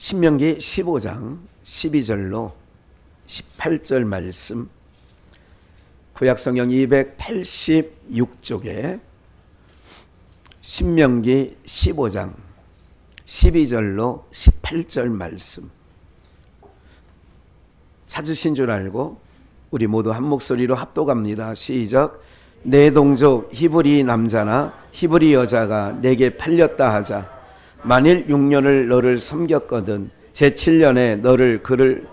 신명기 15장 12절로 18절 말씀, 구약성경 286쪽에 신명기 15장 12절로 18절 말씀 찾으신 줄 알고 우리 모두 한 목소리로 합독합니다. 시작. 내 동족 히브리 남자나 히브리 여자가 내게 팔렸다 하자. 만일 6년을 너를 섬겼거든 제7년에 너를 그를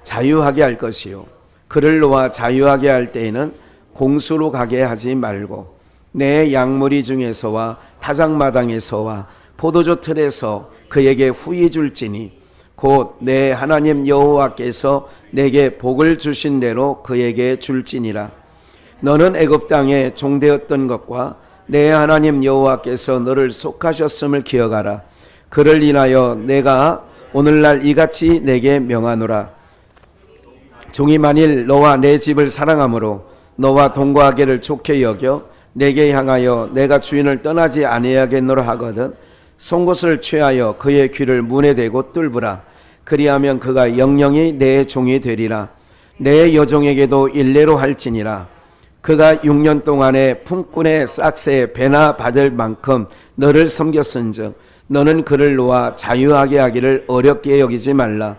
자유하게 할 것이요, 그를 놓아 자유하게 할 때에는 공수로 가게 하지 말고 내 양무리 중에서와 타작마당에서와 포도주 틀에서 그에게 후히 줄지니 곧 내 하나님 여호와께서 내게 복을 주신 대로 그에게 줄지니라. 너는 애굽 땅에 종되었던 것과 내 하나님 여호와께서 너를 속하셨음을 기억하라. 그를 인하여 내가 오늘날 이같이 내게 명하노라. 종이 만일 너와 내 집을 사랑함으로 너와 동거하기를 좋게 여겨 내게 향하여 내가 주인을 떠나지 아니하겠노라 하거든 송곳을 취하여 그의 귀를 문에 대고 뚫으라. 그리하면 그가 영영이 내 종이 되리라. 내 여종에게도 일례로 할지니라. 그가 6년 동안에 품꾼의 싹새에 배나 받을 만큼 너를 섬겼은즉 너는 그를 놓아 자유하게 하기를 어렵게 여기지 말라.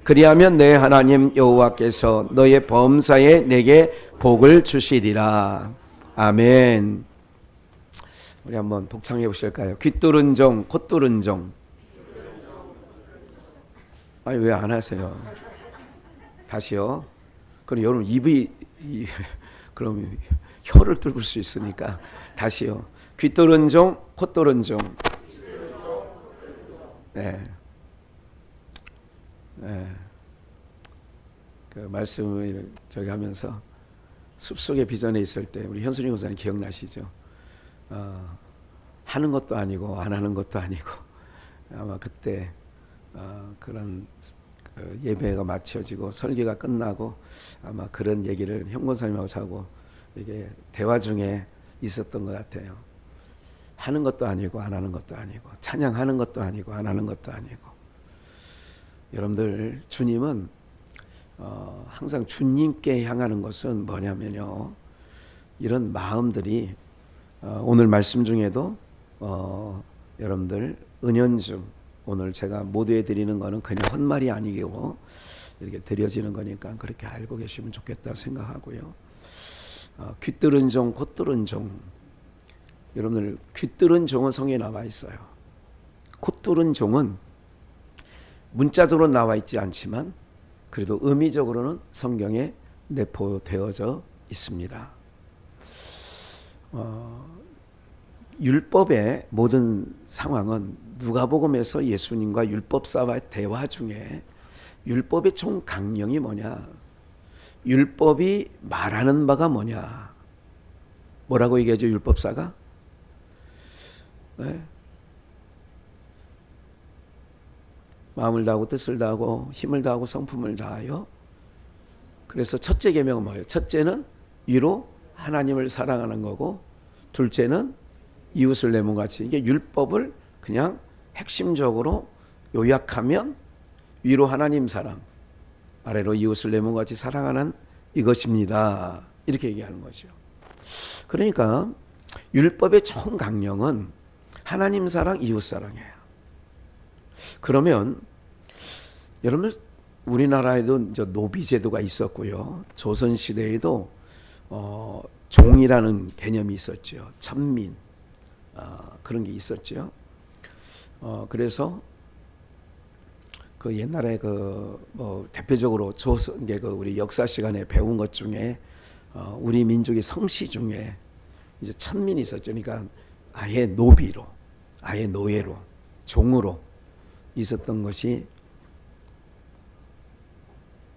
그리하면 내 하나님 여호와께서 너의 범사에 내게 복을 주시리라. 아멘. 우리 한번 복창해 보실까요? 귀 뚫은 종, 코 뚫은 종. 아니 왜 안 하세요? 다시요. 그럼 여러분 입이 그럼 혀를 뚫을 수 있으니까 다시요. 귀 뚫은 종, 코 뚫은 종. 네. 네. 그 말씀을 저기 하면서 숲속의 비전에 있을 때 우리 현순이 목사님 기억나시죠? 하는 것도 아니고 안 하는 것도 아니고 아마 그때 그런 그 예배가 마쳐지고 설교가 끝나고 아마 그런 얘기를 형권사님하고 자고 이게 대화 중에 있었던 것 같아요. 하는 것도 아니고 안 하는 것도 아니고 찬양하는 것도 아니고 안 하는 것도 아니고. 여러분들 주님은 항상 주님께 향하는 것은 뭐냐면요, 이런 마음들이 오늘 말씀 중에도 여러분들 은연중 오늘 제가 모두에 드리는 거는 그냥 헛말이 아니고 이렇게 드려지는 거니까 그렇게 알고 계시면 좋겠다 생각하고요. 귀 뚫은 종, 코 뚫은 종. 여러분들 귀 뚫은 종은 성경에 나와 있어요. 코 뚫은 종은 문자적으로 나와 있지 않지만 그래도 의미적으로는 성경에 내포되어져 있습니다. 율법의 모든 상황은 누가복음에서 예수님과 율법사와의 대화 중에 율법의 총 강령이 뭐냐, 율법이 말하는 바가 뭐냐, 뭐라고 얘기하죠 율법사가? 네? 마음을 다하고 뜻을 다하고 힘을 다하고 성품을 다하여. 그래서 첫째 계명은 뭐예요? 첫째는 위로 하나님을 사랑하는 거고, 둘째는 이웃을 내 몸같이. 이게 율법을 그냥 핵심적으로 요약하면 위로 하나님 사랑, 아래로 이웃을 내 몸같이 사랑하는 이것입니다. 이렇게 얘기하는 거죠. 그러니까 율법의 총 강령은 하나님 사랑, 이웃 사랑이에요. 그러면 여러분 우리나라에도 이제 노비 제도가 있었고요. 조선 시대에도 종이라는 개념이 있었죠. 천민, 그런 게 있었죠. 그래서 그 옛날에 뭐 대표적으로 조선 이게 우리 역사 시간에 배운 것 중에 우리 민족의 성씨 중에 이제 천민이 있었죠. 그러니까 아예 노비로, 아예 노예로, 종으로 있었던 것이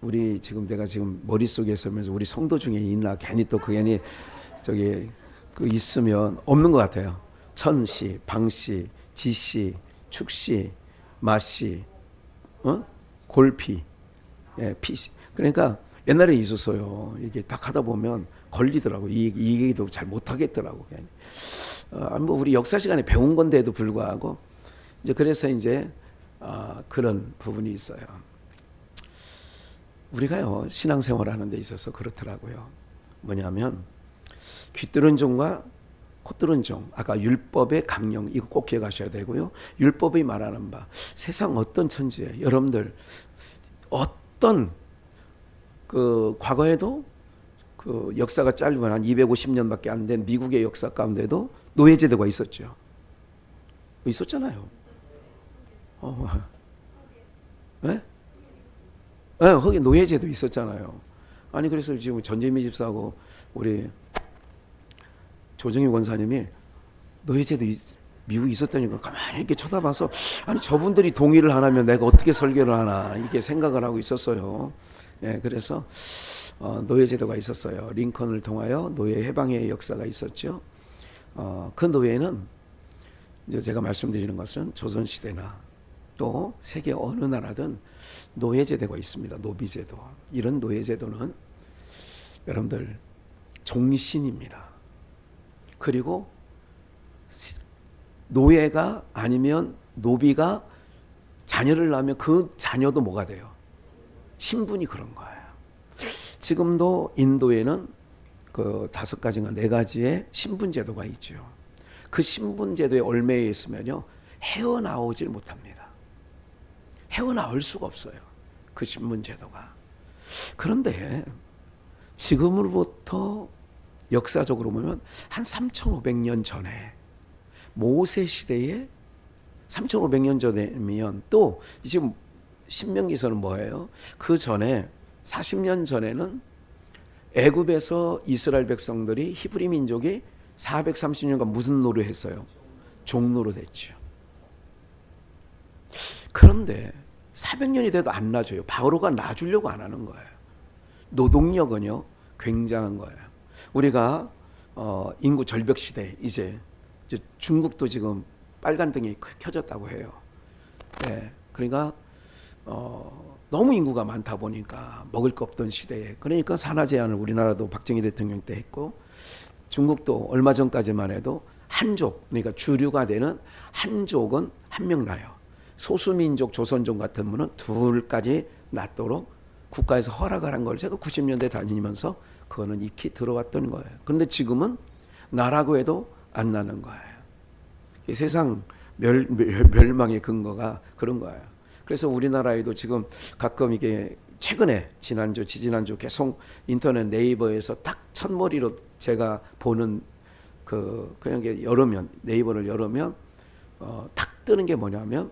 우리 지금 내가 지금 머릿속에서 우리 성도 중에 있나 괜히 또 괜히 저기 그 있으면 없는 것 같아요. 천씨, 방씨, 지씨, 축씨, 마씨, 골피, 피씨. 그러니까 옛날에 있었어요. 이게 딱 하다 보면 걸리더라고. 이 얘기도 잘 못하겠더라고. 뭐 우리 역사 시간에 배운 건데도 불구하고 이제 그래서 이제 그런 부분이 있어요. 우리가요 신앙생활하는 데 있어서 그렇더라고요. 뭐냐면 귀뚫은 종과 코뚫은 종, 아까 율법의 강령, 이거 꼭 기억하셔야 되고요. 율법이 말하는 바, 세상 어떤 천지에 여러분들 어떤 그 과거에도 그 역사가 짧은 한 250년밖에 안 된 미국의 역사 가운데도 노예제도가 있었죠. 있었잖아요. 네? 네, 거기 노예제도 있었잖아요. 아니 그래서 지금 전재미 집사하고 우리 조정희 원사님이 노예제도 미국에 있었다니까 가만히 이렇게 쳐다봐서 아니 저분들이 동의를 안 하면 내가 어떻게 설교를 하나 이렇게 생각을 하고 있었어요. 예, 그래서 노예제도가 있었어요. 링컨을 통하여 노예 해방의 역사가 있었죠. 그 노예는 이제 제가 말씀드리는 것은 조선시대나 또 세계 어느 나라든 노예제도가 있습니다. 노비제도. 이런 노예제도는 여러분들 종신입니다. 그리고 노예가 아니면 노비가 자녀를 낳으면 그 자녀도 뭐가 돼요? 신분이 그런 거예요. 지금도 인도에는 그 5가지인가 4가지의 신분제도가 있죠. 그 신분제도에 얽매여 있으면요 헤어나오질 못합니다. 헤어나올 수가 없어요. 그 신분제도가. 그런데 지금으로부터 역사적으로 보면 한 3,500년 전에 모세 시대에 3,500년 전이면 또 지금 신명기서는 뭐예요? 그 전에 40년 전에는 애굽에서 이스라엘 백성들이 히브리 민족이 430년간 무슨 노를 했어요? 종노로 됐죠. 그런데 400년이 돼도 안 놔줘요. 바로가 놔주려고 안 하는 거예요. 노동력은요 굉장한 거예요. 우리가 인구 절벽 시대 이제 중국도 지금 빨간 등이 켜졌다고 해요. 네, 그러니까 너무 인구가 많다 보니까 먹을 거 없던 시대에 그러니까 산하 제한을 우리나라도 박정희 대통령 때 했고 중국도 얼마 전까지만 해도 한족 그러니까 주류가 되는 한족은 한 명 나요. 소수민족 조선족 같은 분은 2까지 낳도록 국가에서 허락을 한 걸 제가 90년대 다니면서 그거는 익히 들어왔던 거예요. 그런데 지금은 나라고 해도 안 나는 거예요. 세상 멸망의 근거가 그런 거예요. 그래서 우리나라에도 지금 가끔 이게 최근에 지난주 지지난주 계속 인터넷 네이버에서 딱 첫머리로 제가 보는 그냥 열으면 네이버를 열으면 딱 뜨는 게 뭐냐면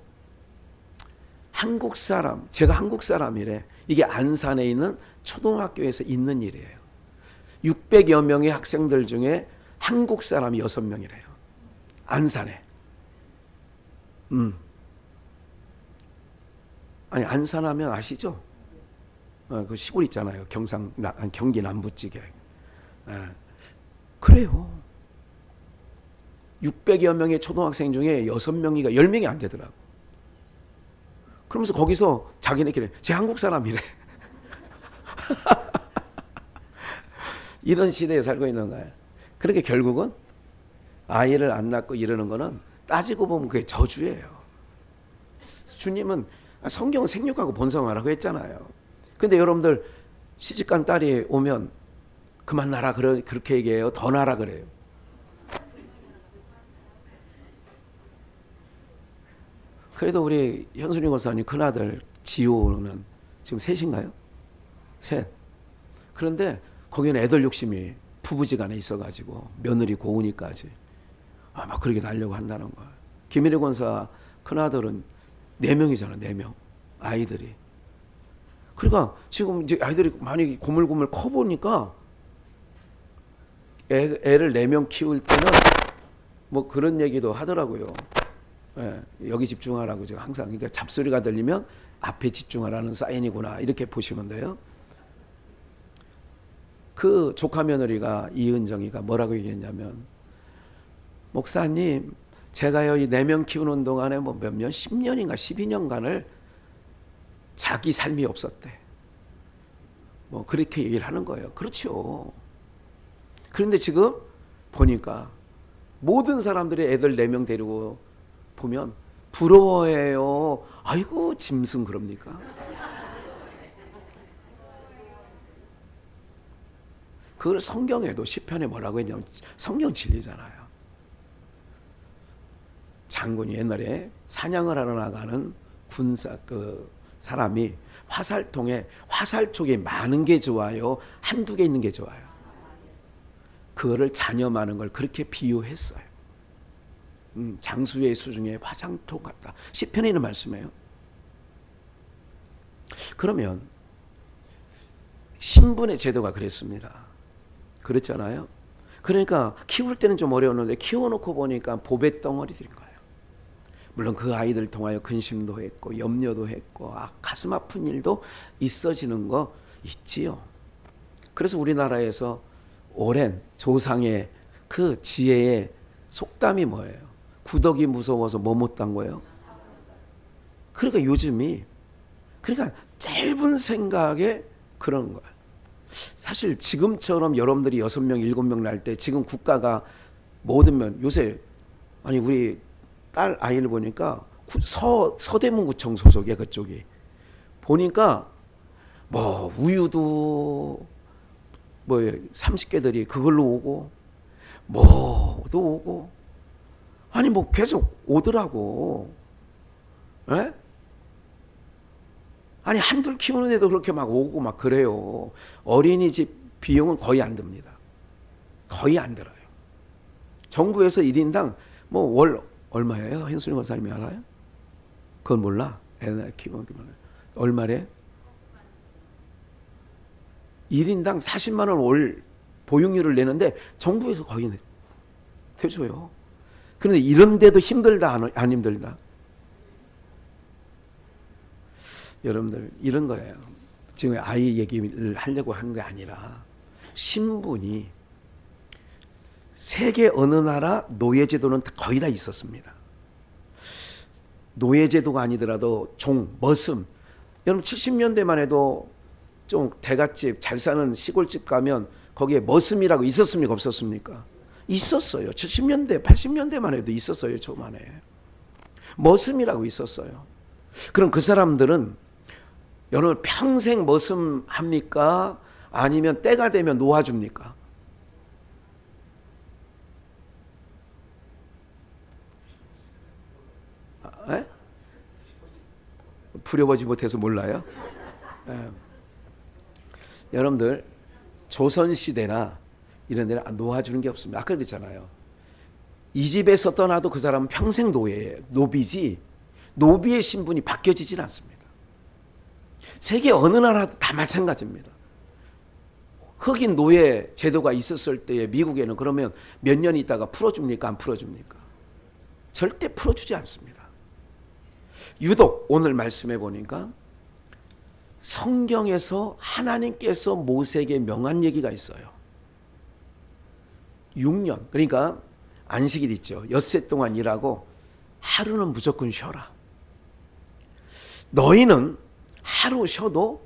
한국 사람 제가 한국 사람이래. 이게 안산에 있는 초등학교에서 있는 일이에요. 600여 명의 학생들 중에 한국 사람이 6명이래요. 안산에. 아니 안산하면 아시죠? 그 시골 있잖아요. 경기 남부지게. 그래요. 600여 명의 초등학생 중에 6명이가 10명이 안 되더라고. 그러면서 거기서 자기네끼리 제 한국 사람이래. 이런 시대에 살고 있는 거예요. 그렇게 결국은 아이를 안 낳고 이러는 거는 따지고 보면 그게 저주예요. 주님은 성경은 생육하고 번성하라고 했잖아요. 근데 여러분들 시집간 딸이 오면 그만 낳아라 그렇게 얘기해요. 더 낳아라 그래요. 그래도 우리 현순이 권사님 큰아들 지호는 지금 3인가요? 3. 그런데 거기는 애들 욕심이 부부지간에 있어가지고 며느리 고우니까지 막 그렇게 날려고 한다는 거야. 김일희 권사 큰아들은 4명이잖아. 4명 아이들이. 그러니까 지금 이제 아이들이 많이 고물고물 커 보니까 애를 4명 키울 때는 뭐 그런 얘기도 하더라고요. 예, 여기 집중하라고 제가 항상 그러니까 잡소리가 들리면 앞에 집중하라는 사인이구나 이렇게 보시면 돼요. 그 조카 며느리가 이은정이가 뭐라고 얘기했냐면 목사님 제가요 이 4명 키우는 동안에 뭐 몇 년 10년인가 12년간을 자기 삶이 없었대. 뭐 그렇게 얘기를 하는 거예요. 그렇죠. 그런데 지금 보니까 모든 사람들이 애들 4명 데리고 보면 부러워해요. 아이고 짐승 그럽니까? 그걸 성경에도 시편에 뭐라고 했냐면 성경 진리잖아요. 장군이 옛날에 사냥을 하러 나가는 군사 그 사람이 화살통에 화살촉이 많은 게 좋아요? 한두 개 있는 게 좋아요? 그거를 잔여하는 걸 그렇게 비유했어요. 장수의 수중에 화살촉 같다. 시편에 있는 말씀이에요. 그러면 신분의 제도가 그랬습니다. 그랬잖아요. 그러니까 키울 때는 좀 어려웠는데 키워놓고 보니까 보배 덩어리들인 거예요. 물론 그 아이들 통하여 근심도 했고 염려도 했고 가슴 아픈 일도 있어지는 거 있지요. 그래서 우리나라에서 오랜 조상의 그 지혜의 속담이 뭐예요? 구덕이 무서워서 뭐 못한 거예요? 그러니까 요즘이 그러니까 짧은 생각에 그런 거예요. 사실 지금처럼 여러분들이 6명, 7명 날 때 지금 국가가 모든 면 요새 아니 우리 딸 아이를 보니까 서대문구청 소속이야 그쪽이. 보니까 뭐 우유도 뭐 30개들이 그걸로 오고 뭐도 오고 아니 뭐 계속 오더라고. 에? 아니 한둘 키우는데도 그렇게 막 오고 막 그래요. 어린이집 비용은 거의 안 듭니다. 거의 안 들어요. 정부에서 1인당 뭐 월 얼마예요? 현수님 권사님이 알아요? 그건 몰라. 애들 키우는 게 몰라요. 얼마래? 1인당 40만 원 월 보육료를 내는데 정부에서 거의 대줘요. 그런데 이런데도 힘들다 안 힘들다? 여러분들 이런 거예요. 지금 아이 얘기를 하려고 한 게 아니라 신분이 세계 어느 나라 노예제도는 거의 다 있었습니다. 노예제도가 아니더라도 종, 머슴. 여러분 70년대만 해도 좀 대갓집 잘 사는 시골집 가면 거기에 머슴이라고 있었습니까? 없었습니까? 있었어요. 70년대, 80년대만 해도 있었어요. 초반에. 머슴이라고 있었어요. 그럼 그 사람들은 여러분 평생 머슴 합니까? 아니면 때가 되면 놓아줍니까? 에? 부려보지 못해서 몰라요? 여러분들 조선시대나 이런 데는 놓아주는 게 없습니다. 아까 그랬잖아요. 이 집에서 떠나도 그 사람은 평생 노예예요. 노비지 노비의 신분이 바뀌어지진 않습니다. 세계 어느 나라도 다 마찬가지입니다. 흑인 노예 제도가 있었을 때에 미국에는 그러면 몇 년 있다가 풀어줍니까? 안 풀어줍니까? 절대 풀어주지 않습니다. 유독 오늘 말씀해 보니까 성경에서 하나님께서 모세에게 명한 얘기가 있어요. 6년 그러니까 안식일 있죠. 엿새 동안 일하고 하루는 무조건 쉬어라. 너희는 하루 쉬어도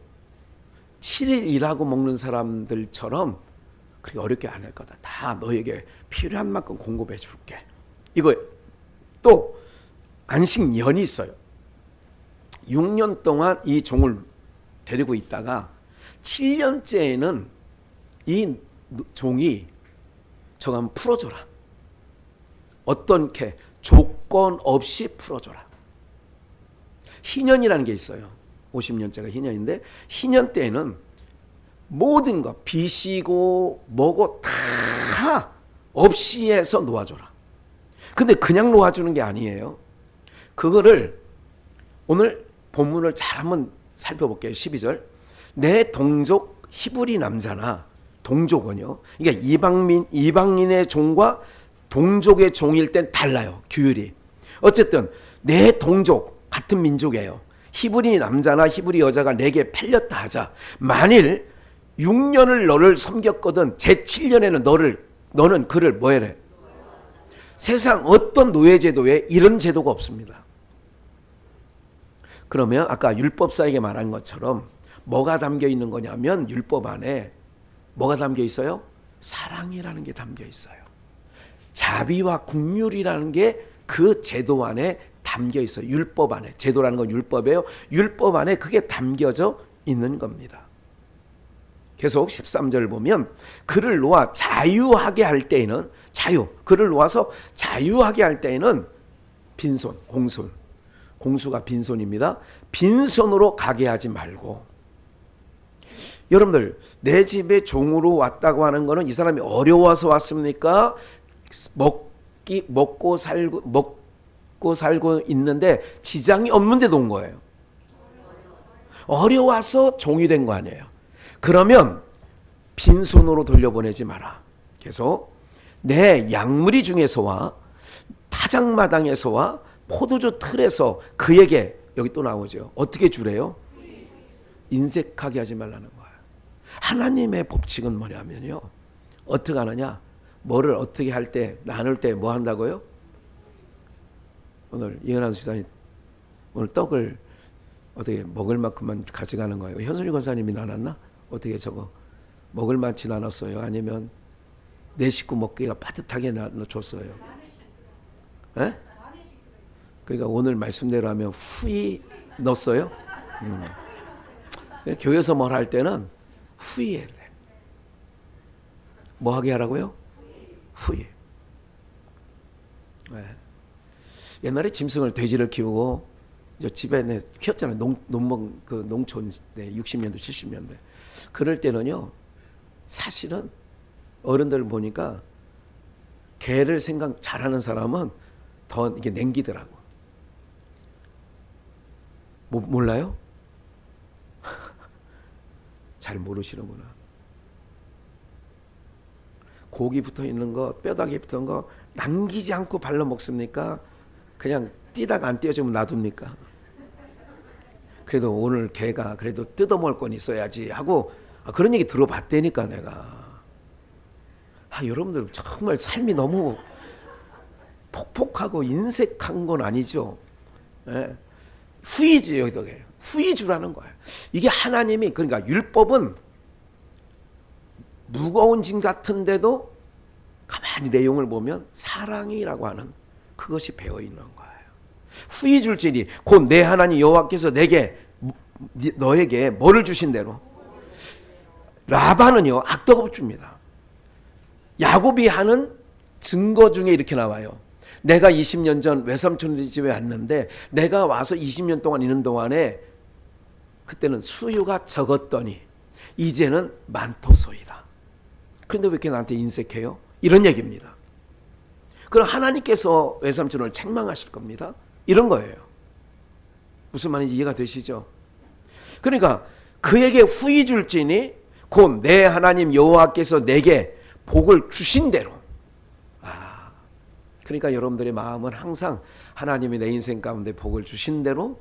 7일 일하고 먹는 사람들처럼 그렇게 어렵게 안 할 거다. 다 너에게 필요한 만큼 공급해 줄게. 이거 또 안식년이 있어요. 6년 동안 이 종을 데리고 있다가 7년째에는 이 종이 저거 한번 풀어줘라. 어떻게 조건 없이 풀어줘라. 희년이라는 게 있어요. 50년째가 희년인데 희년 때에는 모든 것 빚이고 뭐고 다 없이 해서 놓아줘라. 근데 그냥 놓아주는 게 아니에요. 그거를 오늘 본문을 잘 한번 살펴볼게요. 12절. 내 동족 히브리 남자나 동족은요. 그러니까 이방인의 종과 동족의 종일 땐 달라요. 규율이. 어쨌든 내 동족 같은 민족이에요. 히브리 남자나 히브리 여자가 내게 팔렸다 하자. 만일 6년을 너를 섬겼거든 제7년에는 너는 그를 뭐 해래? 세상 어떤 노예제도에 이런 제도가 없습니다. 그러면 아까 율법사에게 말한 것처럼 뭐가 담겨 있는 거냐면 율법 안에 뭐가 담겨 있어요? 사랑이라는 게 담겨 있어요. 자비와 긍휼이라는 게 그 제도 안에 담겨 있어요. 율법 안에. 제도라는 건 율법이에요. 율법 안에 그게 담겨져 있는 겁니다. 계속 13절 보면 그를 놓아 자유하게 할 때에는 그를 놓아서 자유하게 할 때에는 빈손, 공수가 빈손입니다. 빈손으로 가게 하지 말고. 여러분들 내 집에 종으로 왔다고 하는 거는 이 사람이 어려워서 왔습니까? 먹고 살고 있는데 지장이 없는데도 온 거예요. 어려워서 종이 된 거 아니에요. 그러면 빈손으로 돌려보내지 마라. 계속 내 양무리 중에서와 타작마당에서와 포도주 틀에서 그에게, 여기 또 나오죠. 어떻게 주래요? 인색하게 하지 말라는 거예요. 하나님의 법칙은 뭐냐면요. 어떻게 하느냐? 뭐를 어떻게 할 때, 나눌 때 뭐 한다고요? 오늘 이은하 수사님 오늘 떡을 어떻게 먹을 만큼만 가져가는 거예요. 현순이 권사님이 나눴나? 어떻게 저거 먹을 만치 나눴어요? 아니면 내 식구 먹기가 빠듯하게 줬어요? 에? 그러니까 오늘 말씀대로 하면 후이 넣었어요? 교회에서 뭘 할 때는 후이해야 돼. 뭐 하게 하라고요? 후이. 네. 옛날에 짐승을 돼지를 키우고 집에 키웠잖아요. 농촌 60년대 70년대. 그럴 때는요. 사실은 어른들 보니까 개를 생각 잘하는 사람은 더 이게 냉기더라고. 몰라요? 잘 모르시는구나. 고기 붙어 있는 거, 뼈다귀 붙은 거 남기지 않고 발라 먹습니까? 그냥 뛰다가 안 떼어지면 놔둡니까? 그래도 오늘 개가 그래도 뜯어먹을 건 있어야지 하고 그런 얘기 들어봤다니까 내가. 여러분들 정말 삶이 너무 폭폭하고 인색한 건 아니죠. 예. 후이주라는 거예요. 이게 하나님이, 그러니까 율법은 무거운 짐 같은데도 가만히 내용을 보면 사랑이라고 하는 그것이 배어 있는 거예요. 후이 줄지니 곧 내 하나님 여호와께서 너에게 뭐를 주신 대로. 라반은요 악덕업 줍니다. 야곱이 하는 증거 중에 이렇게 나와요. 내가 20년 전 외삼촌 집에 왔는데 내가 와서 20년 동안 있는 동안에 그때는 수유가 적었더니 이제는 많도소이다. 그런데 왜 이렇게 나한테 인색해요? 이런 얘기입니다. 그럼 하나님께서 외삼촌을 책망하실 겁니다. 이런 거예요. 무슨 말인지 이해가 되시죠? 그러니까 그에게 후이 줄지니 곧 내 하나님 여호와께서 내게 복을 주신 대로. 그러니까 여러분들의 마음은 항상 하나님이 내 인생 가운데 복을 주신 대로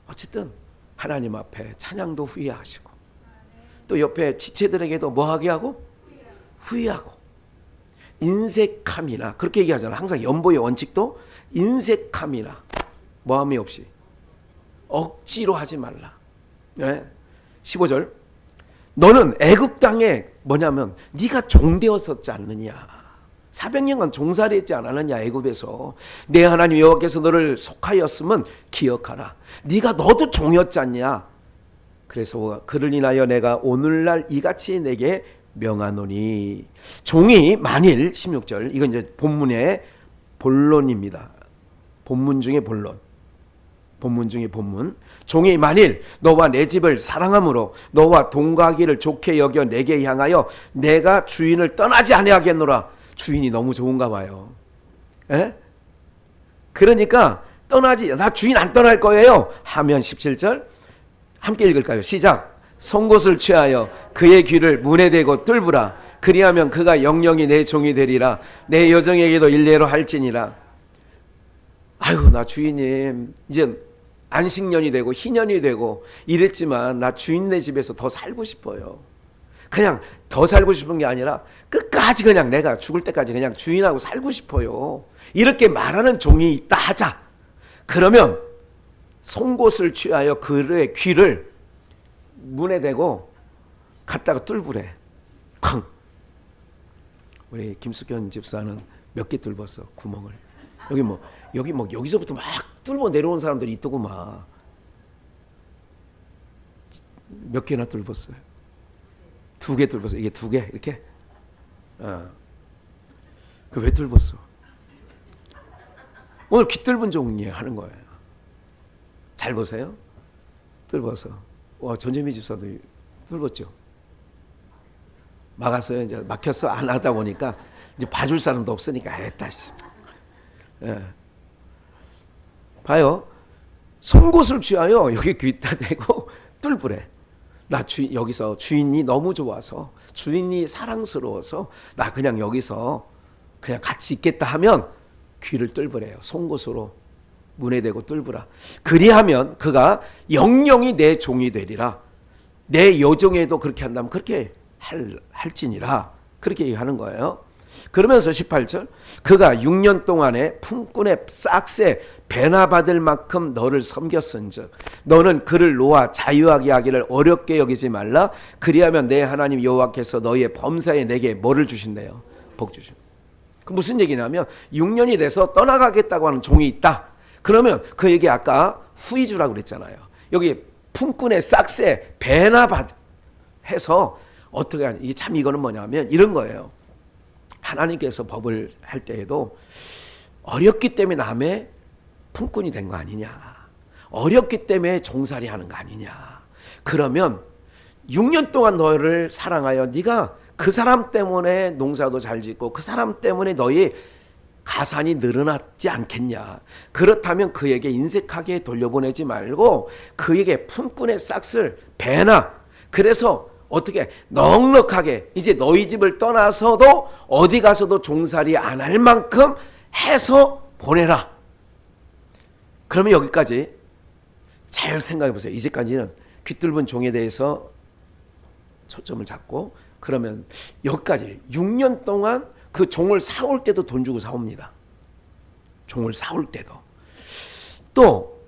어쨌든 하나님 앞에 찬양도 후회하시고 또 옆에 지체들에게도 뭐하게 하고? 후회하고. 인색함이나 그렇게 얘기하잖아요. 항상 연보의 원칙도 인색함이나 뭐함이 없이 억지로 하지 말라. 네. 15절 너는 애굽 땅에 뭐냐면 네가 종되었었지 않느냐. 400년간 종살이했지 않았느냐. 애굽에서 내 하나님 여호와께서 너를 속하였으면 기억하라. 네가 너도 종이었지 않냐. 그래서 그를 인하여 내가 오늘날 이같이 내게 명하노니. 종이 만일 16절 이건 이제 본문의 본론입니다. 본문 중에 본론. 본문 중에 본문. 종이 만일 너와 내 집을 사랑함으로 너와 동거하기를 좋게 여겨 내게 향하여 내가 주인을 떠나지 아니하겠노라. 주인이 너무 좋은가 봐요. 에? 그러니까 나 주인 안 떠날 거예요 하면 17절 함께 읽을까요? 시작. 송곳을 취하여 그의 귀를 문에 대고 뚫으라. 그리하면 그가 영영이 내 종이 되리라. 내 여정에게도 일례로 할지니라. 아이고 나 주인님 이제 안식년이 되고 희년이 되고 이랬지만 나 주인네 집에서 더 살고 싶어요. 그냥 더 살고 싶은 게 아니라 끝까지 그냥 내가 죽을 때까지 그냥 주인하고 살고 싶어요. 이렇게 말하는 종이 있다 하자. 그러면 송곳을 취하여 그의 귀를 문에 대고 갖다가 뚫으래. 쾅. 우리 김숙현 집사는 몇 개 뚫었어 구멍을. 여기 뭐 여기 뭐 여기서부터 막 뚫고 내려온 사람들이 있더구만. 몇 개나 뚫었어요? 2개 뚫었어요. 이게 2개 이렇게. 그 왜 뚫었어? 오늘 귀뚫은 종이 하는 거예요. 잘 보세요. 뚫어서. 전재미 집사도 뚫었죠. 막았어요. 이제 막혔어. 안 하다 보니까 이제 봐줄 사람도 없으니까 했다. 예. 봐요. 송곳을 취하여 여기 귀에다 대고 뚫으래. 나 여기서 주인이 너무 좋아서, 주인이 사랑스러워서 나 그냥 여기서 그냥 같이 있겠다 하면 귀를 뚫으래요. 송곳으로 문에 대고 뚫으라. 그리하면 그가 영영이 내 종이 되리라. 내 여종에도 그렇게 한다면 그렇게 할지니라. 그렇게 얘기하는 거예요. 그러면서 18절, 그가 6년 동안에 품꾼의 싹새 배나 받을 만큼 너를 섬겼은즉 너는 그를 놓아 자유하게 하기를 어렵게 여기지 말라. 그리하면 내 하나님 여호와께서 너희의 범사에 내게 뭐를 주신대요? 복 주신. 그 무슨 얘기냐면 6년이 돼서 떠나가겠다고 하는 종이 있다. 그러면 그 얘기 아까 후이주라고 그랬잖아요. 여기 품꾼의 싹새 배나 받 해서 어떻게 하냐. 이게 참 이거는 뭐냐면 이런 거예요. 하나님께서 법을 할 때에도 어렵기 때문에 남의 품꾼이 된 거 아니냐. 어렵기 때문에 종살이 하는 거 아니냐. 그러면 6년 동안 너를 사랑하여 네가 그 사람 때문에 농사도 잘 짓고 그 사람 때문에 너의 가산이 늘어났지 않겠냐. 그렇다면 그에게 인색하게 돌려보내지 말고 그에게 품꾼의 싹을 배나. 그래서 어떻게 넉넉하게 이제 너희 집을 떠나서도 어디 가서도 종살이 안 할 만큼 해서 보내라. 그러면 여기까지 잘 생각해 보세요. 이제까지는 귀뚫은 종에 대해서 초점을 잡고, 그러면 여기까지 6년 동안 그 종을 사올 때도 돈 주고 사옵니다. 종을 사올 때도. 또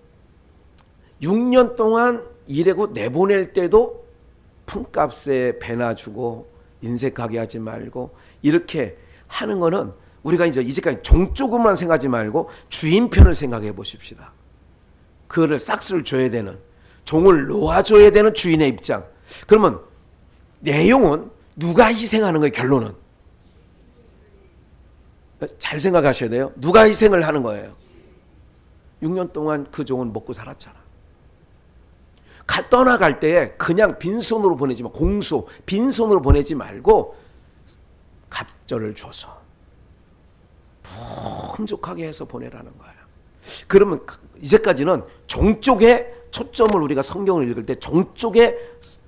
6년 동안 일하고 내보낼 때도 품값에 배나 주고 인색하게 하지 말고 이렇게 하는 거는 우리가 이제까지 종 쪽으로만 생각하지 말고 주인 편을 생각해 보십시다. 그거를 싹스를 줘야 되는, 종을 놓아줘야 되는 주인의 입장. 그러면 내용은 누가 희생하는 거예요? 결론은 잘 생각하셔야 돼요. 누가 희생을 하는 거예요? 6년 동안 그 종은 먹고 살았잖아. 떠나갈 때에 그냥 빈손으로 보내지 마. 공수 빈손으로 보내지 말고 갑절을 줘서 풍족하게 해서 보내라는 거예요. 그러면 이제까지는 종 쪽에 초점을, 우리가 성경을 읽을 때 종 쪽에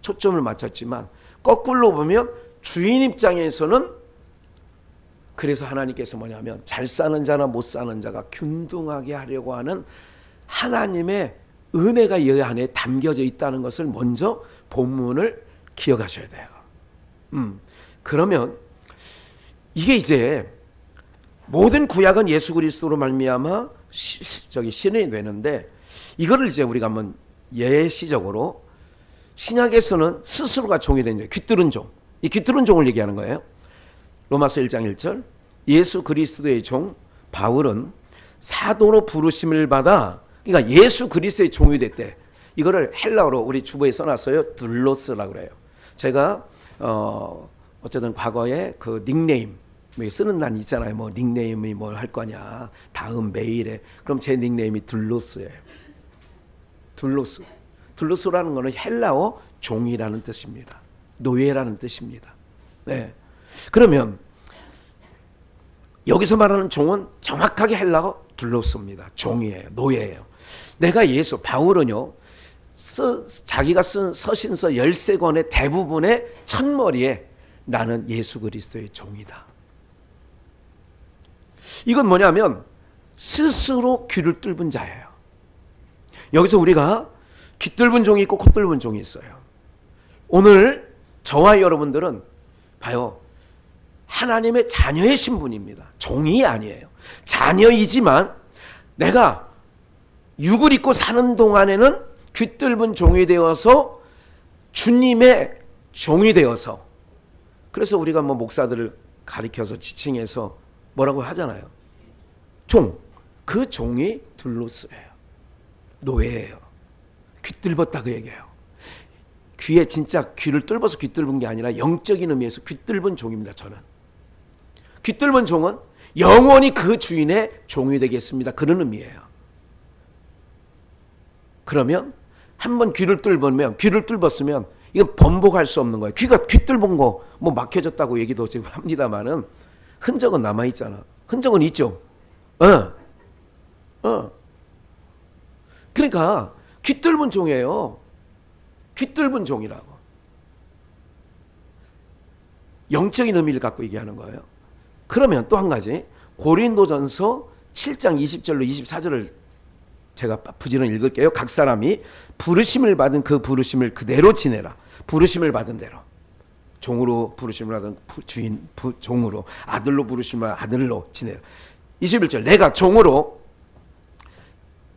초점을 맞췄지만 거꾸로 보면 주인 입장에서는, 그래서 하나님께서 뭐냐면 잘 사는 자나 못 사는 자가 균등하게 하려고 하는 하나님의 은혜가 이 안에 담겨져 있다는 것을 먼저 본문을 기억하셔야 돼요. 그러면 이게 이제 모든 구약은 예수 그리스도로 말미암아 실현이 되는데, 이거를 이제 우리가 한번 예시적으로, 신약에서는 스스로가 종이 된 자, 귀뚫은 종, 이 귀뚫은 종을 얘기하는 거예요. 로마서 1장 1절, 예수 그리스도의 종 바울은 사도로 부르심을 받아, 그러니까 예수 그리스도의 종이 됐대. 이거를 헬라어로 우리 주보에 써놨어요. 둘로스라고 그래요. 제가 어쨌든 과거에 그 닉네임 쓰는 난 있잖아요. 뭐 닉네임이 뭘 할 거냐, 다음 메일에. 그럼 제 닉네임이 둘로스예요. 둘로스. 둘로스라는 거는 헬라어 종이라는 뜻입니다. 노예라는 뜻입니다. 네. 그러면 여기서 말하는 종은 정확하게 헬라어 둘로스입니다. 종이에요. 노예예요. 내가 바울은요, 자기가 쓴 서신서 13권의 대부분의 첫머리에 나는 예수 그리스도의 종이다. 이건 뭐냐면 스스로 귀를 뚫은 자예요. 여기서 우리가 귀 뚫은 종이 있고 코 뚫은 종이 있어요. 오늘 저와 여러분들은 봐요. 하나님의 자녀의 신분입니다. 종이 아니에요. 자녀이지만 내가 육을 입고 사는 동안에는 귀 뚫은 종이 되어서 주님의 종이 되어서, 그래서 우리가 뭐 목사들을 가리켜서 지칭해서 뭐라고 하잖아요. 종. 그 종이 둘로스예요. 노예예요. 귀 뚫었다 그 얘기예요. 귀에 진짜 귀를 뚫어서 귀 뚫은 게 아니라 영적인 의미에서 귀 뚫은 종입니다. 저는. 귀 뚫은 종은 영원히 그 주인의 종이 되겠습니다. 그런 의미예요. 그러면 한번 귀를 뚫으면, 귀를 뚫었으면 이건 번복할 수 없는 거예요. 귀 뚫은 거 뭐 막혀졌다고 얘기도 지금 합니다만은 흔적은 남아 있잖아. 흔적은 있죠. 그러니까 귀 뚫은 종이에요. 귀 뚫은 종이라고. 영적인 의미를 갖고 얘기하는 거예요. 그러면 또 한 가지, 고린도전서 7장 20절로 24절을 제가 부지런히 읽을게요. 각 사람이 부르심을 받은 그 부르심을 그대로 지내라. 부르심을 받은 대로. 종으로 부르심을 받은 주인, 종으로. 아들로 부르심을 아들로 지내라. 21절, 내가 종으로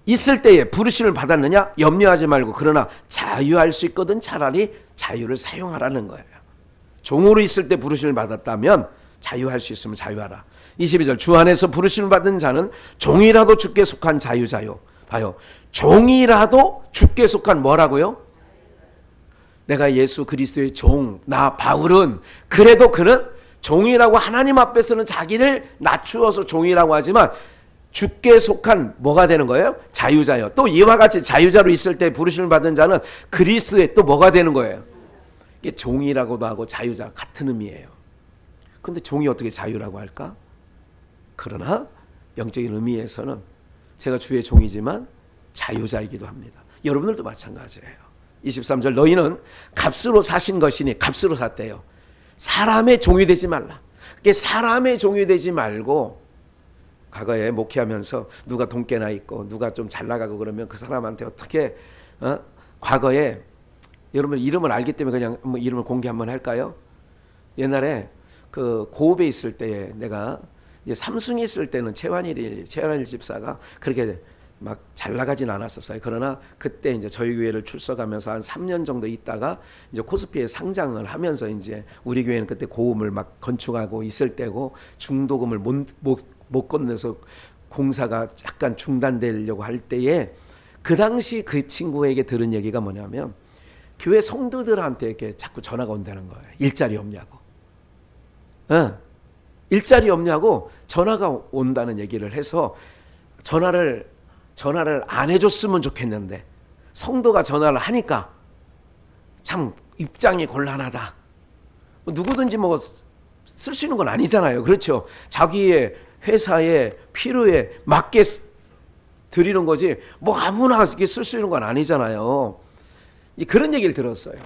있을 때에 부르심을 받았느냐? 염려하지 말고 그러나 자유할 수 있거든 차라리 자유를 사용하라는 거예요. 종으로 있을 때 부르심을 받았다면 자유할 수 있으면 자유하라. 22절, 주 안에서 부르심을 받은 자는 종이라도 주께 속한 자유자요. 봐요. 종이라도 주께 속한 뭐라고요? 내가 예수 그리스도의 종, 나 바울은 그래도 그는 종이라고 하나님 앞에서는 자기를 낮추어서 종이라고 하지만 주께 속한 뭐가 되는 거예요? 자유자요. 또 이와 같이 자유자로 있을 때 부르심을 받은 자는 그리스도의 또 뭐가 되는 거예요? 이게 종이라고도 하고 자유자 같은 의미예요. 그런데 종이 어떻게 자유라고 할까? 그러나 영적인 의미에서는 제가 주의 종이지만 자유자이기도 합니다. 여러분들도 마찬가지예요. 23절, 너희는 값으로 사신 것이니, 값으로 샀대요. 사람의 종이 되지 말라. 그게 사람의 종이 되지 말고, 과거에 목회하면서 누가 돈깨나 있고 누가 좀 잘 나가고 그러면 그 사람한테 어떻게 과거에 여러분 이름을 알기 때문에 그냥 뭐 이름을 공개 한번 할까요? 옛날에 그 고읍에 있을 때에 내가 이제 삼순이 있을 때는 최환일 집사가 그렇게 막 잘 나가진 않았었어요. 그러나 그때 이제 저희 교회를 출석하면서 한 3년 정도 있다가 이제 코스피에 상장을 하면서 이제 우리 교회는 그때 고음을 막 건축하고 있을 때고 중도금을 못 건네서 공사가 약간 중단되려고 할 때에 그 당시 그 친구에게 들은 얘기가 뭐냐면 교회 성도들한테 이렇게 자꾸 전화가 온다는 거예요. 일자리 없냐고. 일자리 없냐고 전화가 온다는 얘기를 해서 전화를 안 해줬으면 좋겠는데 성도가 전화를 하니까 참 입장이 곤란하다. 누구든지 뭐 쓸 수 있는 건 아니잖아요. 그렇죠. 자기의 회사의 필요에 맞게 드리는 거지 뭐 아무나 쓸 수 있는 건 아니잖아요. 그런 얘기를 들었어요.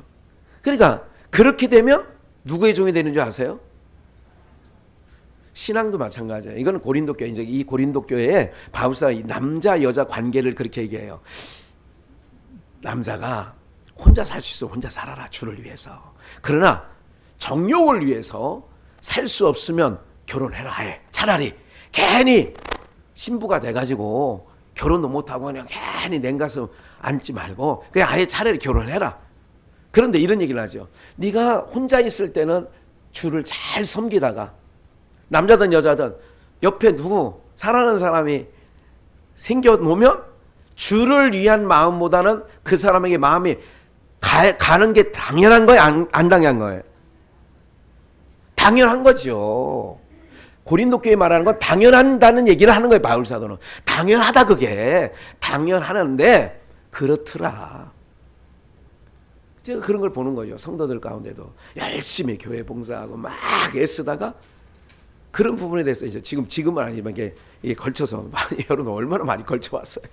그러니까 그렇게 되면 누구의 종이 되는 줄 아세요? 신앙도 마찬가지예요. 이거는 고린도 교회, 이제 이 고린도 교회에 바울사가 남자 여자 관계를 그렇게 얘기해요. 남자가 혼자 살 수 있으면 혼자 살아라, 주를 위해서. 그러나 정욕을 위해서 살 수 없으면 결혼해라 해. 차라리 괜히 신부가 돼가지고 결혼도 못하고 그냥 괜히 냉가서 앉지 말고 그냥 아예 차라리 결혼해라. 그런데 이런 얘기를 하죠. 네가 혼자 있을 때는 주를 잘 섬기다가 남자든 여자든 옆에 누구 사랑하는 사람이 생겨놓으면 주를 위한 마음보다는 그 사람에게 마음이 가는 게 당연한 거예요? 안 당연한 거예요? 당연한 거죠. 고린도 교회 말하는 건 당연한다는 얘기를 하는 거예요. 바울 사도는. 당연하다 그게. 당연하는데 그렇더라. 제가 그런 걸 보는 거죠. 성도들 가운데도 열심히 교회 봉사하고 막 애쓰다가 그런 부분에 대해서 이제 지금은 아니지만 이게 걸쳐서 많이 여러분 얼마나 많이 걸쳐왔어요.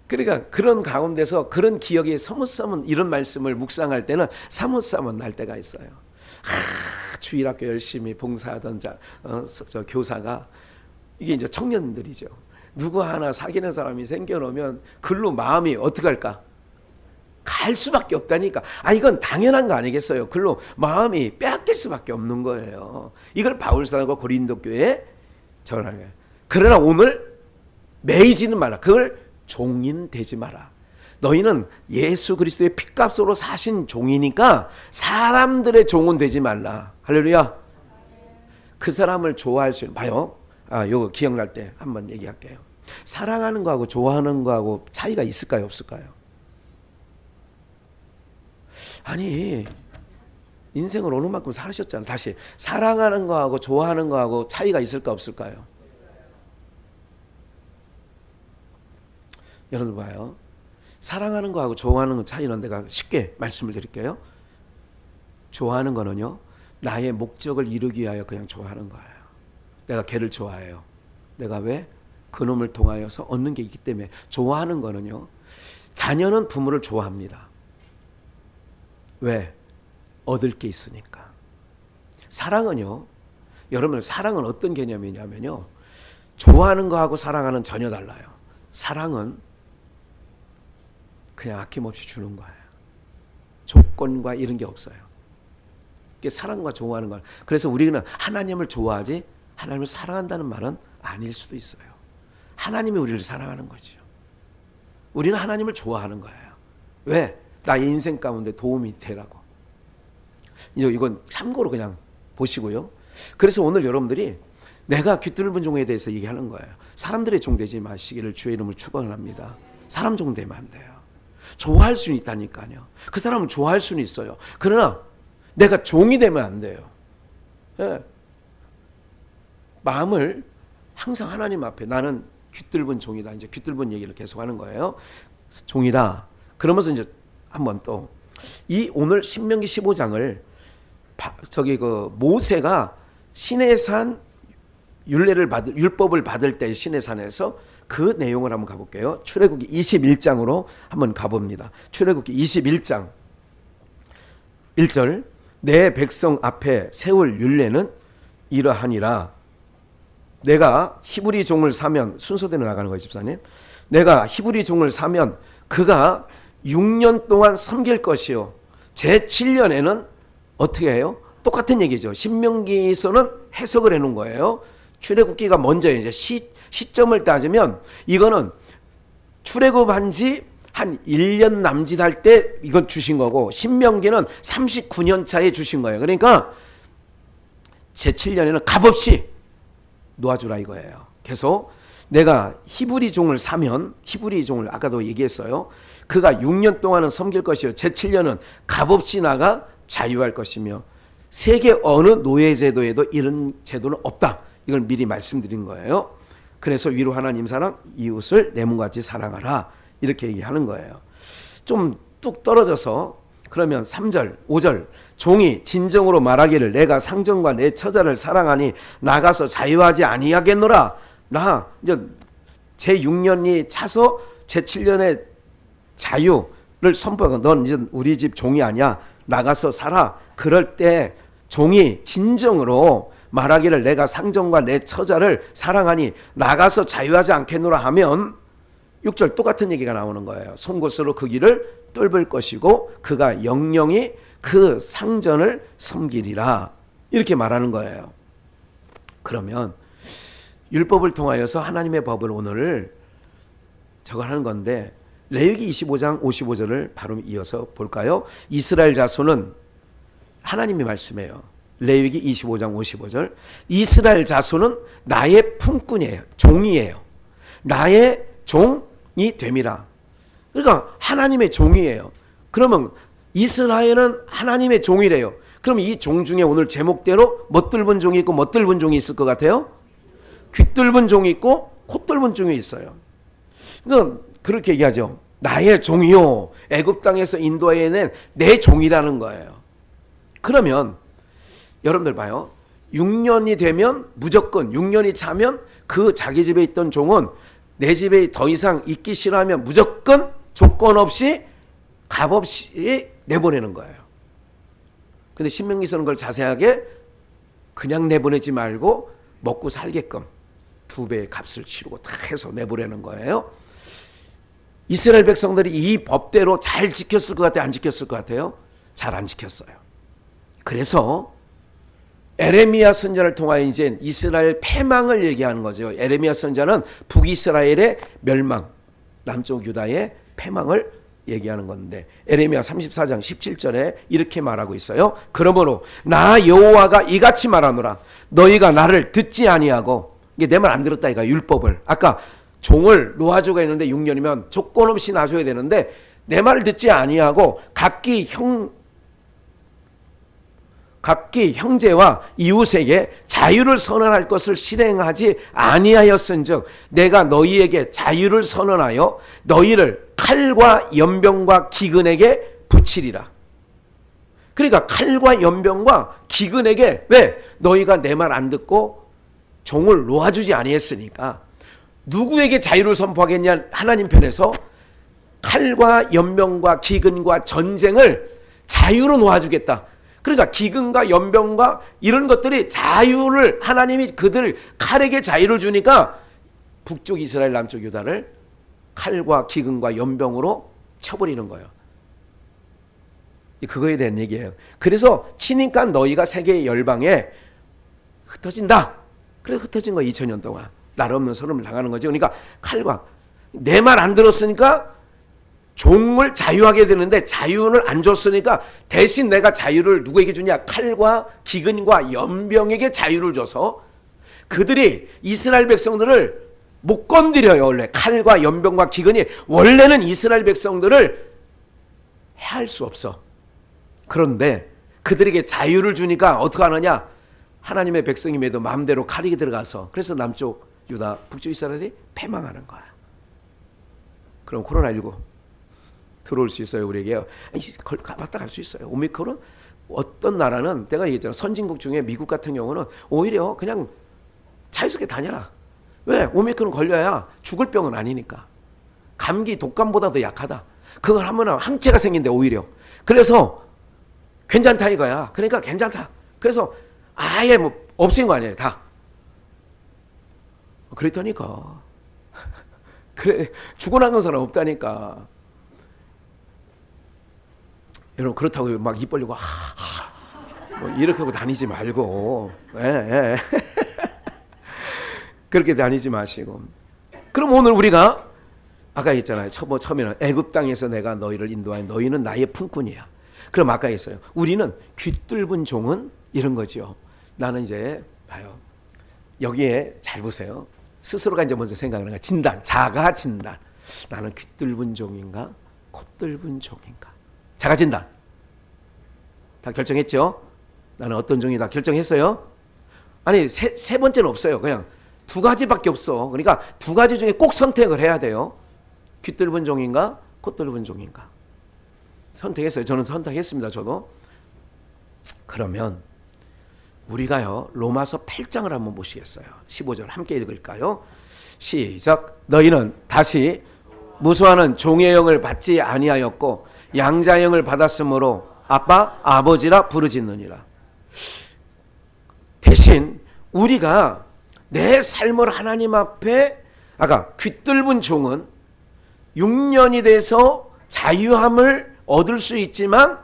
그러니까 그런 가운데서 그런 기억이 서뭇서뭇 이런 말씀을 묵상할 때는 사뭇사뭇 날 때가 있어요. 주일학교 열심히 봉사하던 저 교사가 이게 이제 청년들이죠. 누구 하나 사귀는 사람이 생겨놓으면 글로 마음이 어떻게 할까? 갈 수밖에 없다니까. 이건 당연한 거 아니겠어요? 글로 마음이 빼앗길 수밖에 없는 거예요. 이걸 바울사도가 고린도 교회에 전하게. 그러나 오늘 매이지는 마라. 그걸 종인 되지 마라. 너희는 예수 그리스도의 핏값으로 사신 종이니까 사람들의 종은 되지 말라. 할렐루야. 그 사람을 좋아할 수 있는, 봐요. 요거 기억날 때 한번 얘기할게요. 사랑하는 거하고 좋아하는 거하고 차이가 있을까요, 없을까요? 아니, 인생을 어느 만큼 살으셨잖아요. 다시, 사랑하는 거하고 좋아하는 거하고 차이가 있을까, 없을까요? 여러분 봐요. 사랑하는 거하고 좋아하는 거 차이는 내가 쉽게 말씀을 드릴게요. 좋아하는 거는요, 나의 목적을 이루기 위하여 그냥 좋아하는 거예요. 내가 걔를 좋아해요. 내가 왜? 그놈을 통하여서 얻는 게 있기 때문에. 좋아하는 거는요, 자녀는 부모를 좋아합니다. 왜? 얻을 게 있으니까. 사랑은요, 여러분, 사랑은 어떤 개념이냐면요, 좋아하는 거하고 사랑하는 전혀 달라요. 사랑은 그냥 아낌없이 주는 거예요. 조건과 이런 게 없어요. 이게 사랑과 좋아하는 거. 그래서 우리는 하나님을 좋아하지 하나님을 사랑한다는 말은 아닐 수도 있어요. 하나님이 우리를 사랑하는 거죠. 우리는 하나님을 좋아하는 거예요. 왜? 나의 인생 가운데 도움이 되라고. 이건 참고로 그냥 보시고요. 그래서 오늘 여러분들이 내가 귀뚫은 종에 대해서 얘기하는 거예요. 사람들의 종 되지 마시기를 주의 이름을 축원합니다. 사람 종 되면 안 돼요. 좋아할 수는 있다니까요. 그 사람은 좋아할 수는 있어요. 그러나 내가 종이 되면 안 돼요. 예. 마음을 항상 하나님 앞에 나는 귀뚫은 종이다. 이제 귀뚫은 얘기를 계속 하는 거예요. 종이다. 그러면서 이제 한번 또 이 오늘 신명기 15장을 모세가 시내산 율법을 받을 때 시내산에서 그 내용을 한번 가볼게요. 출애굽기 21장으로 한번 가봅니다. 출애굽기 21장 1절 내 백성 앞에 세울 율례는 이러하니라. 내가 히브리 종을 사면, 순서대로 나가는 거예요, 집사님. 내가 히브리 종을 사면 그가 6년 동안 섬길 것이요. 제7년에는 어떻게 해요? 똑같은 얘기죠. 신명기에서는 해석을 해놓은 거예요. 출애굽기가 먼저 이제 시점을 따지면 이거는 출애굽한 지 한 1년 남짓할 때 이건 주신 거고, 신명기는 39년 차에 주신 거예요. 그러니까 제7년에는 값없이 놓아주라 이거예요. 계속 내가 히브리 종을 사면, 히브리 종을 아까도 얘기했어요. 그가 6년 동안은 섬길 것이요. 제7년은 값없이 나가 자유할 것이며, 세계 어느 노예제도에도 이런 제도는 없다. 이걸 미리 말씀드린 거예요. 그래서 위로 하나님 사랑, 이웃을 내 몸같이 사랑하라. 이렇게 얘기하는 거예요. 좀 뚝 떨어져서 그러면 3절, 5절 종이 진정으로 말하기를 내가 상전과 내 처자를 사랑하니 나가서 자유하지 아니하겠노라. 나 이제 제6년이 차서 제7년에 자유를 선포하고 넌 이제 우리 집 종이 아니야. 나가서 살아. 그럴 때 종이 진정으로 말하기를 내가 상전과 내 처자를 사랑하니 나가서 자유하지 않겠노라 하면 6절 똑같은 얘기가 나오는 거예요. 송곳으로 그 길을 뚫을 것이고 그가 영영이 그 상전을 섬기리라. 이렇게 말하는 거예요. 그러면 율법을 통하여서 하나님의 법을 오늘 저걸 하는 건데, 레위기 25장 55절을 바로 이어서 볼까요? 이스라엘 자손은 하나님이 말씀해요. 레위기 25장 55절 이스라엘 자손은 나의 품꾼이에요. 종이에요. 나의 종이 됨이라. 그러니까 하나님의 종이에요. 그러면 이스라엘은 하나님의 종이래요. 그럼 이 종 중에 오늘 제목대로 멋들분 종이 있고 멋들분 종이 있을 것 같아요? 귀뚫은 종이 있고 콧뚫은 종이 있어요. 그러니까 그렇게 얘기하죠. 나의 종이요. 애굽 땅에서 인도해낸 내 종이라는 거예요. 그러면 여러분들 봐요. 6년이 되면 무조건 6년이 차면 그 자기 집에 있던 종은 내 집에 더 이상 있기 싫어하면 무조건 조건 없이 값없이 내보내는 거예요. 근데 신명기서는 그걸 자세하게 그냥 내보내지 말고 먹고 살게끔 2배의 값을 치르고 다 해서 내보내는 거예요. 이스라엘 백성들이 이 법대로 잘 지켰을 것 같아요? 안 지켰을 것 같아요? 잘 안 지켰어요. 그래서 에레미야 선지자를 통하여 이제 이스라엘 패망을 얘기하는 거죠. 에레미야 선지자는 북이스라엘의 멸망, 남쪽 유다의 패망을 얘기하는 건데, 에레미야 34장 17절에 이렇게 말하고 있어요. 그러므로 나 여호와가 이같이 말하노라. 너희가 나를 듣지 아니하고 이게 내 말 안 들었다 이가 율법을. 아까 종을 놓아주가 있는데 6년이면 조건 없이 놔줘야 되는데 내 말을 듣지 아니하고 각기 형제와 이웃에게 자유를 선언할 것을 실행하지 아니하였은즉 내가 너희에게 자유를 선언하여 너희를 칼과 연병과 기근에게 붙이리라. 그러니까 칼과 연병과 기근에게, 왜? 너희가 내 말 안 듣고 종을 놓아주지 아니했으니까. 누구에게 자유를 선포하겠냐? 하나님 편에서 칼과 연병과 기근과 전쟁을 자유로 놓아주겠다. 그러니까 기근과 연병과 이런 것들이 자유를, 하나님이 그들 칼에게 자유를 주니까 북쪽 이스라엘 남쪽 유다를 칼과 기근과 연병으로 쳐버리는 거예요. 그거에 대한 얘기예요. 그래서 치니까 너희가 세계의 열방에 흩어진다. 그래 흩어진 거야. 2000년 동안 나라 없는 소름을 당하는 거죠. 그러니까 칼과, 내 말 안 들었으니까 종을 자유하게 되는데 자유를 안 줬으니까 대신 내가 자유를 누구에게 주냐? 칼과 기근과 연병에게 자유를 줘서 그들이 이스라엘 백성들을 못 건드려요. 원래 칼과 연병과 기근이 원래는 이스라엘 백성들을 해할 수 없어. 그런데 그들에게 자유를 주니까 어떻게 하느냐? 하나님의 백성임에도 마음대로 칼이 들어가서, 그래서 남쪽 유다, 북쪽 이스라엘이 패망하는 거야. 그럼 코로나19 들어올 수 있어요, 우리에게요? 왔다 갈 수 있어요. 오미크론 어떤 나라는, 내가 얘기했잖아, 선진국 중에 미국 같은 경우는 오히려 그냥 자유스럽게 다녀라. 왜? 오미크론 걸려야 죽을 병은 아니니까. 감기 독감보다도 약하다. 그걸 하면 항체가 생긴대 오히려. 그래서 괜찮다 이거야. 그러니까 괜찮다. 그래서 아예 뭐 없앤 거 아니에요, 다. 그랬다니까. 그래, 죽어나간 사람 없다니까. 여러분, 그렇다고 막 입 벌리고 뭐 이렇게 하고 다니지 말고, 예. 그렇게 다니지 마시고. 그럼 오늘 우리가 아까 했잖아요. 처음에는 애굽 땅에서 내가 너희를 인도하여 너희는 나의 품꾼이야. 그럼 아까 했어요. 우리는 귀뚫은 종은 이런 거죠. 나는 이제 봐요. 여기에 잘 보세요. 스스로가 이제 먼저 생각하는 거야. 진단, 자가 진단. 나는 귀뚫은 종인가, 콧뚫은 종인가. 자가 진단. 다 결정했죠? 나는 어떤 종이다 결정했어요? 아니 세 번째는 없어요. 그냥 두 가지밖에 없어. 그러니까 두 가지 중에 꼭 선택을 해야 돼요. 귀뚫은 종인가, 콧뚫은 종인가. 선택했어요. 저는 선택했습니다. 저도. 그러면 우리가요 로마서 8장을 한번 보시겠어요? 15절 함께 읽을까요? 시작. 너희는 다시 무수하는 종의 영을 받지 아니하였고 양자의 영을 받았으므로 아빠 아버지라 부르짖느니라. 대신 우리가 내 삶을 하나님 앞에, 아까 귀뚫은 종은 6년이 돼서 자유함을 얻을 수 있지만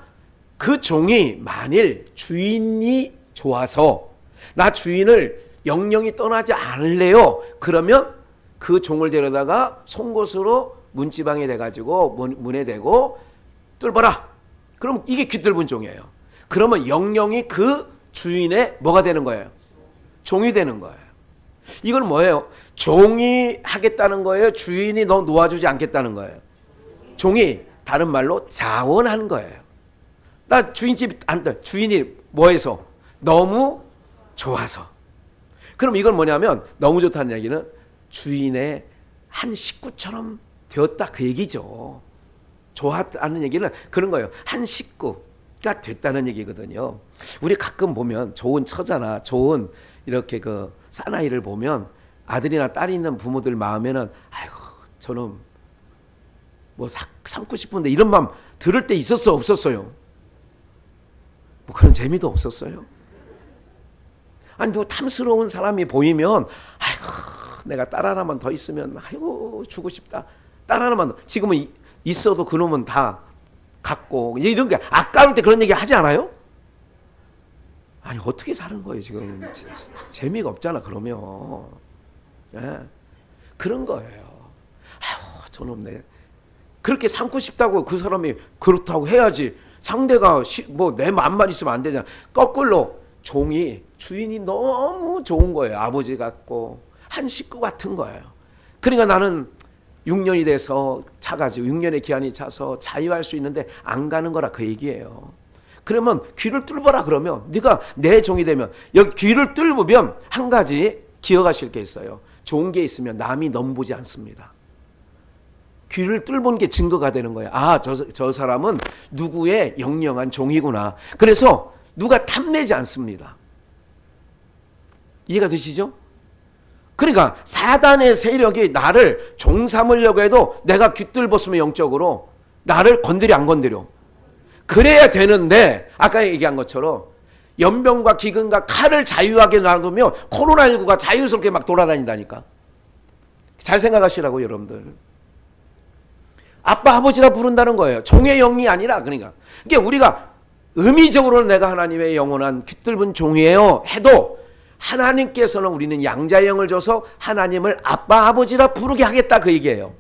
그 종이 만일 주인이 좋아서 나 주인을 영영이 떠나지 않을래요. 그러면 그 종을 데려다가 송곳으로 문지방에 대가지고 문에 대고 뚫어라. 그럼 이게 귀뚫은 종이에요. 그러면 영영이 그 주인의 뭐가 되는 거예요? 종이 되는 거예요. 이건 뭐예요? 종이 하겠다는 거예요? 주인이 너 놓아주지 않겠다는 거예요? 종이 다른 말로 자원한 거예요. 나 주인집 안 돼. 주인이 뭐해서? 너무 좋아서. 그럼 이건 뭐냐면 너무 좋다는 얘기는 주인의 한 식구처럼 되었다 그 얘기죠. 좋았다는 얘기는 그런 거예요. 한 식구가 됐다는 얘기거든요. 우리 가끔 보면 좋은 처자나 좋은 이렇게 그 사나이를 보면 아들이나 딸이 있는 부모들 마음에는 아이고 저는 뭐 삼고 싶은데 이런 마음 들을 때 있었어 없었어요? 뭐 그런 재미도 없었어요? 아니 누구 탐스러운 사람이 보이면 아이고 내가 딸 하나만 더 있으면 아이고 주고 싶다. 딸 하나만 더. 지금은 있어도 그놈은 다 갖고 이런 게 아까울 때 그런 얘기 하지 않아요? 아니 어떻게 사는 거예요 지금? 재미가 없잖아 그러면. 예, 그런 거예요. 아유 저놈 내 그렇게 삼고 싶다고 그 사람이 그렇다고 해야지. 상대가 뭐 내 맘만 있으면 안 되잖아. 거꾸로 종이 주인이 너무 좋은 거예요. 아버지 같고 한 식구 같은 거예요. 그러니까 나는 6년이 돼서 차가지고 6년의 기한이 차서 자유할 수 있는데 안 가는 거라 그 얘기예요. 그러면 귀를 뚫어라 그러면 네가 내 종이 되면 여기 귀를 뚫으면 한 가지 기억하실 게 있어요. 좋은 게 있으면 남이 넘보지 않습니다. 귀를 뚫은 게 증거가 되는 거예요. 아, 저 사람은 누구의 영영한 종이구나. 그래서 누가 탐내지 않습니다. 이해가 되시죠? 그러니까 사단의 세력이 나를 종 삼으려고 해도 내가 귀뚫었으면 영적으로 나를 건드려 안 건드려. 그래야 되는데 아까 얘기한 것처럼 연병과 기근과 칼을 자유하게 놔두면 코로나19가 자유스럽게 막 돌아다닌다니까. 잘 생각하시라고 여러분들. 아빠 아버지라 부른다는 거예요. 종의 영이 아니라. 그러니까 이게 우리가 의미적으로는 내가 하나님의 영원한 귀뚫은 종이에요 해도 하나님께서는 우리는 양자의 영을 줘서 하나님을 아빠 아버지라 부르게 하겠다 그 얘기예요.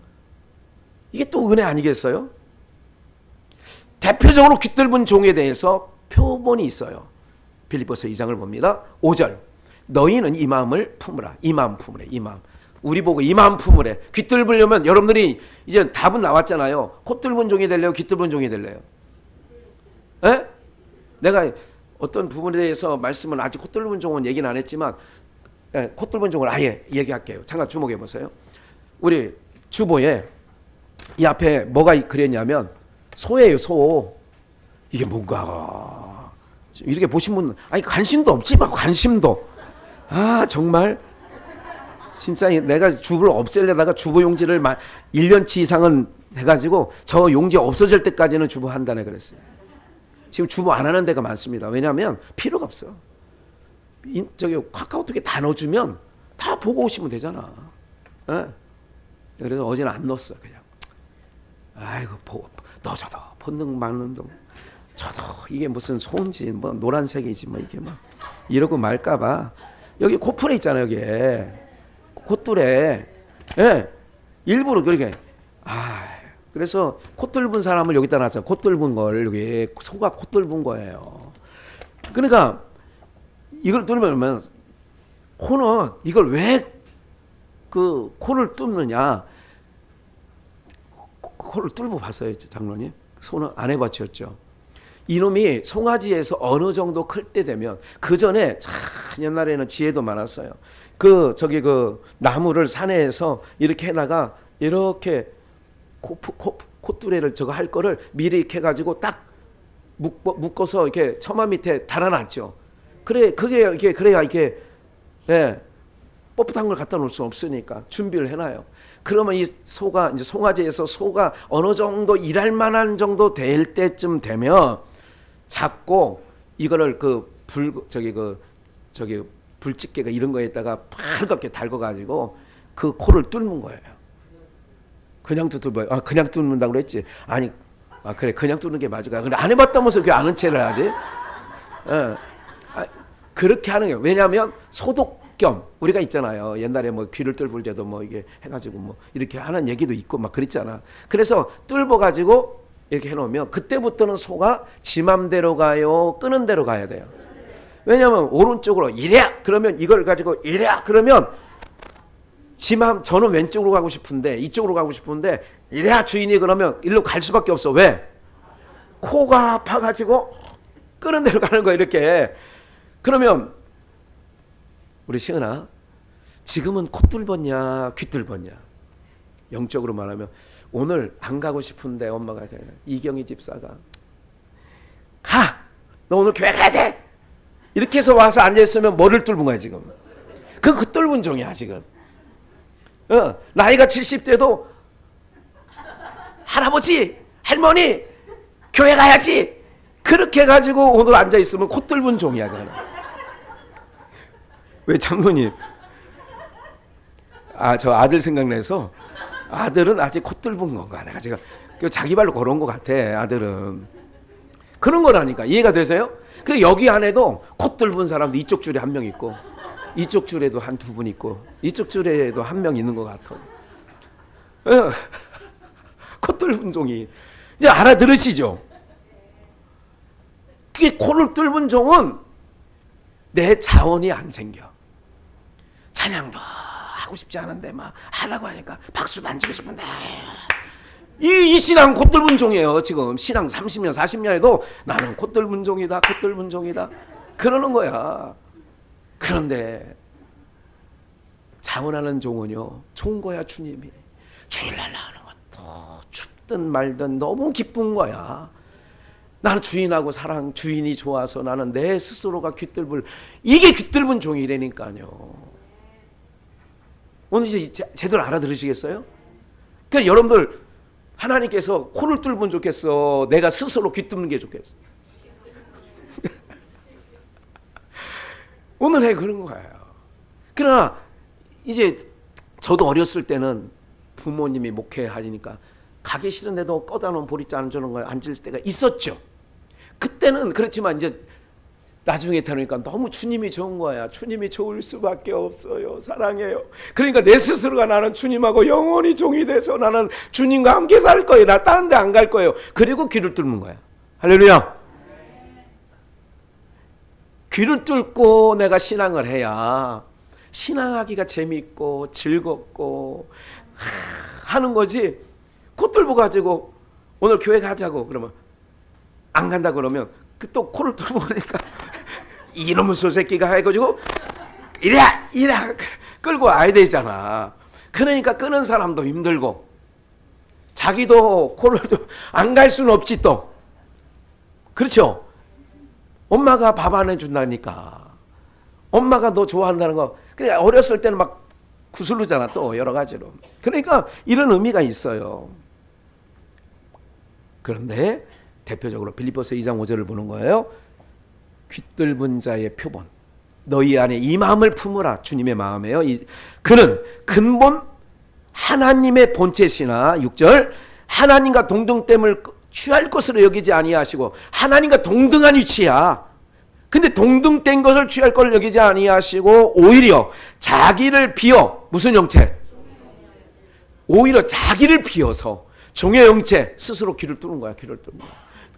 이게 또 은혜 아니겠어요? 대표적으로 귀뚫은 종에 대해서 표본이 있어요. 빌립보서 2장을 봅니다. 5절 너희는 이 마음을 품으라. 이 마음 품으래. 이 마음. 우리 보고 이 마음 품으래. 귀뚫으려면 여러분들이 이제 답은 나왔잖아요. 콧뚫은 종이 될래요? 귀뚫은 종이 될래요? 에? 내가 어떤 부분에 대해서 말씀은 아직 콧뚫은 종은 얘기는 안 했지만 콧뚫은 종을 아예 얘기할게요. 잠깐 주목해 보세요. 우리 주보에 이 앞에 뭐가 그랬냐면 소예요. 소. 이게 뭔가 이렇게 보신 분 아니 관심도 없지 막 관심도. 아 정말 진짜 내가 주부를 없애려다가 주부 용지를 1년치 이상은 해가지고 저 용지 없어질 때까지는 주부 한다네 그랬어요. 지금 주부 안 하는 데가 많습니다. 왜냐하면 필요가 없어. 저기 카카오톡에 다 넣어주면 다 보고 오시면 되잖아. 네? 그래서 어제는 안 넣었어 그냥. 아이고 넣어줘도 본능 막는 동. 저도 이게 무슨 소인지 뭐 노란색이지 뭐 이게 막 이러고 말까봐 여기 코풀에 있잖아요 여기에. 콧뚫에 예, 일부러 그렇게 그래서 콧뚫은 사람을 여기다 놨잖아. 콧뚫은 걸 여기 소가 콧뚫은 거예요. 그러니까 이걸 뚫으면 코는 이걸 왜 그 코를 뚫느냐? 코를 뚫고 봤어요, 장로님. 소는 안 해봤죠. 이놈이 송아지에서 어느 정도 클 때 되면 그 전에 참 옛날에는 지혜도 많았어요. 그 나무를 산에서 이렇게 해다가 이렇게 콧뚜레를 저거 할 거를 미리 이렇게 해가지고 딱 묶어서 이렇게 처마 밑에 달아놨죠. 그게 이렇게 그래야 이렇게 뻣뻣한 걸 갖다 놓을 수 없으니까 준비를 해놔요. 그러면 이 소가 이제 송아지에서 소가 어느 정도 일할 만한 정도 될 때쯤 되면 잡고 이거를 불집게가 이런 거에다가 빨갛게 달궈가지고 그 코를 뚫는 거예요. 그냥 뚫어봐요. 그냥 뚫는다고 그랬지. 아니, 그래 그냥 뚫는 게 맞을 거야. 근데 안 해봤다면서 그 아는 체를 하지? 그렇게 하는 거예요. 왜냐하면 소독 겸 우리가 있잖아요. 옛날에 뭐 귀를 뚫을 때도 뭐 이게 해가지고 뭐 이렇게 하는 얘기도 있고 막 그랬잖아. 그래서 뚫어가지고 이렇게 해놓으면 그때부터는 소가 지 맘대로 가요, 끄는 대로 가야 돼요. 왜냐하면 오른쪽으로 이래 그러면 이걸 가지고 이래 그러면 지맘 저는 왼쪽으로 가고 싶은데 이쪽으로 가고 싶은데 이래 주인이 그러면 일로 갈 수밖에 없어. 왜? 코가 아파가지고 끄는 대로 가는 거야 이렇게. 그러면 우리 시은아 지금은 코 뚫었냐 귀 뚫었냐? 영적으로 말하면 오늘 안 가고 싶은데 엄마가 이경희 집사가 너 오늘 교회 가야 돼. 이렇게 해서 와서 앉아있으면 뭐를 뚫은 거야 지금. 그 뚫은 종이야 지금. 나이가 70대도 할아버지 할머니 교회 가야지 그렇게 해가지고 오늘 앉아있으면 코 뚫은 종이야. 그거는. 왜 장모님 저 아들 생각나서 아들은 아직 코 뚫은 건가 내가 제가 자기 발로 걸어온 것 같아. 아들은 그런 거라니까. 이해가 되세요? 그래 여기 안에도 콧 뚫은 사람도 이쪽 줄에 한 명 있고 이쪽 줄에도 한 두 분 있고 이쪽 줄에도 한 명 있는 것 같아. 콧 뚫은 종이 이제 알아들으시죠? 그게 코를 뚫은 종은 내 자원이 안 생겨. 찬양도 하고 싶지 않은데 막 하라고 하니까 박수도 안 치고 싶은데 이 신앙 콧돌 종이에요. 지금 신앙 30년 40년 해도 나는 콧돌 종이다 콧돌 종이다 그러는 거야. 그런데 자원하는 종은요 좋은 거야. 주님이 주일날 나오는 것도 춥든 말든 너무 기쁜 거야. 나는 주인하고 사랑 주인이 좋아서 나는 내 스스로가 귀뜰불 이게 귀뜰분 종이라니까요. 오늘 이제 제대로 알아들으시겠어요? 그러니까 여러분들 하나님께서 코를 뚫으면 좋겠어? 내가 스스로 귀 뚫는 게 좋겠어? 오늘 그런 거예요. 그러나 이제 저도 어렸을 때는 부모님이 목회하니까 가기 싫은데도 꺼다 놓은 보리자 앉아놓은 거에 앉을 때가 있었죠. 그때는 그렇지만 이제 나중에 들으니까 너무 주님이 좋은 거야. 주님이 좋을 수밖에 없어요. 사랑해요. 그러니까 내 스스로가 나는 주님하고 영원히 종이 돼서 나는 주님과 함께 살 거예요. 나 다른 데 안 갈 거예요. 그리고 귀를 뚫는 거야. 할렐루야. 귀를 뚫고 내가 신앙을 해야 신앙하기가 재밌고 즐겁고 하는 거지. 코 뚫고 가지고 오늘 교회 가자고 그러면 안 간다 그러면 그 또 코를 뚫고 보니까 이놈의 소새끼가 해가지고 이래 끌고 와야 되잖아. 그러니까 끄는 사람도 힘들고 자기도 코를 안 갈 수는 없지 또. 그렇죠? 엄마가 밥 안 해준다니까. 엄마가 너 좋아한다는 거. 그러니까 어렸을 때는 막 구슬르잖아 또 여러 가지로. 그러니까 이런 의미가 있어요. 그런데 대표적으로 빌립보서 2장 5절을 보는 거예요. 귀뜰분 자의 표본 너희 안에 이 마음을 품으라. 주님의 마음이에요. 그는 근본 하나님의 본체시나 6절 하나님과 동등됨을 취할 것으로 여기지 아니하시고 하나님과 동등한 위치야. 근데 동등된 것을 취할 것을 여기지 아니하시고 오히려 자기를 비어 무슨 형체? 오히려 자기를 비어서 종의 형체 스스로 귀를 뚫는 거야. 귀를 뚫는 거야.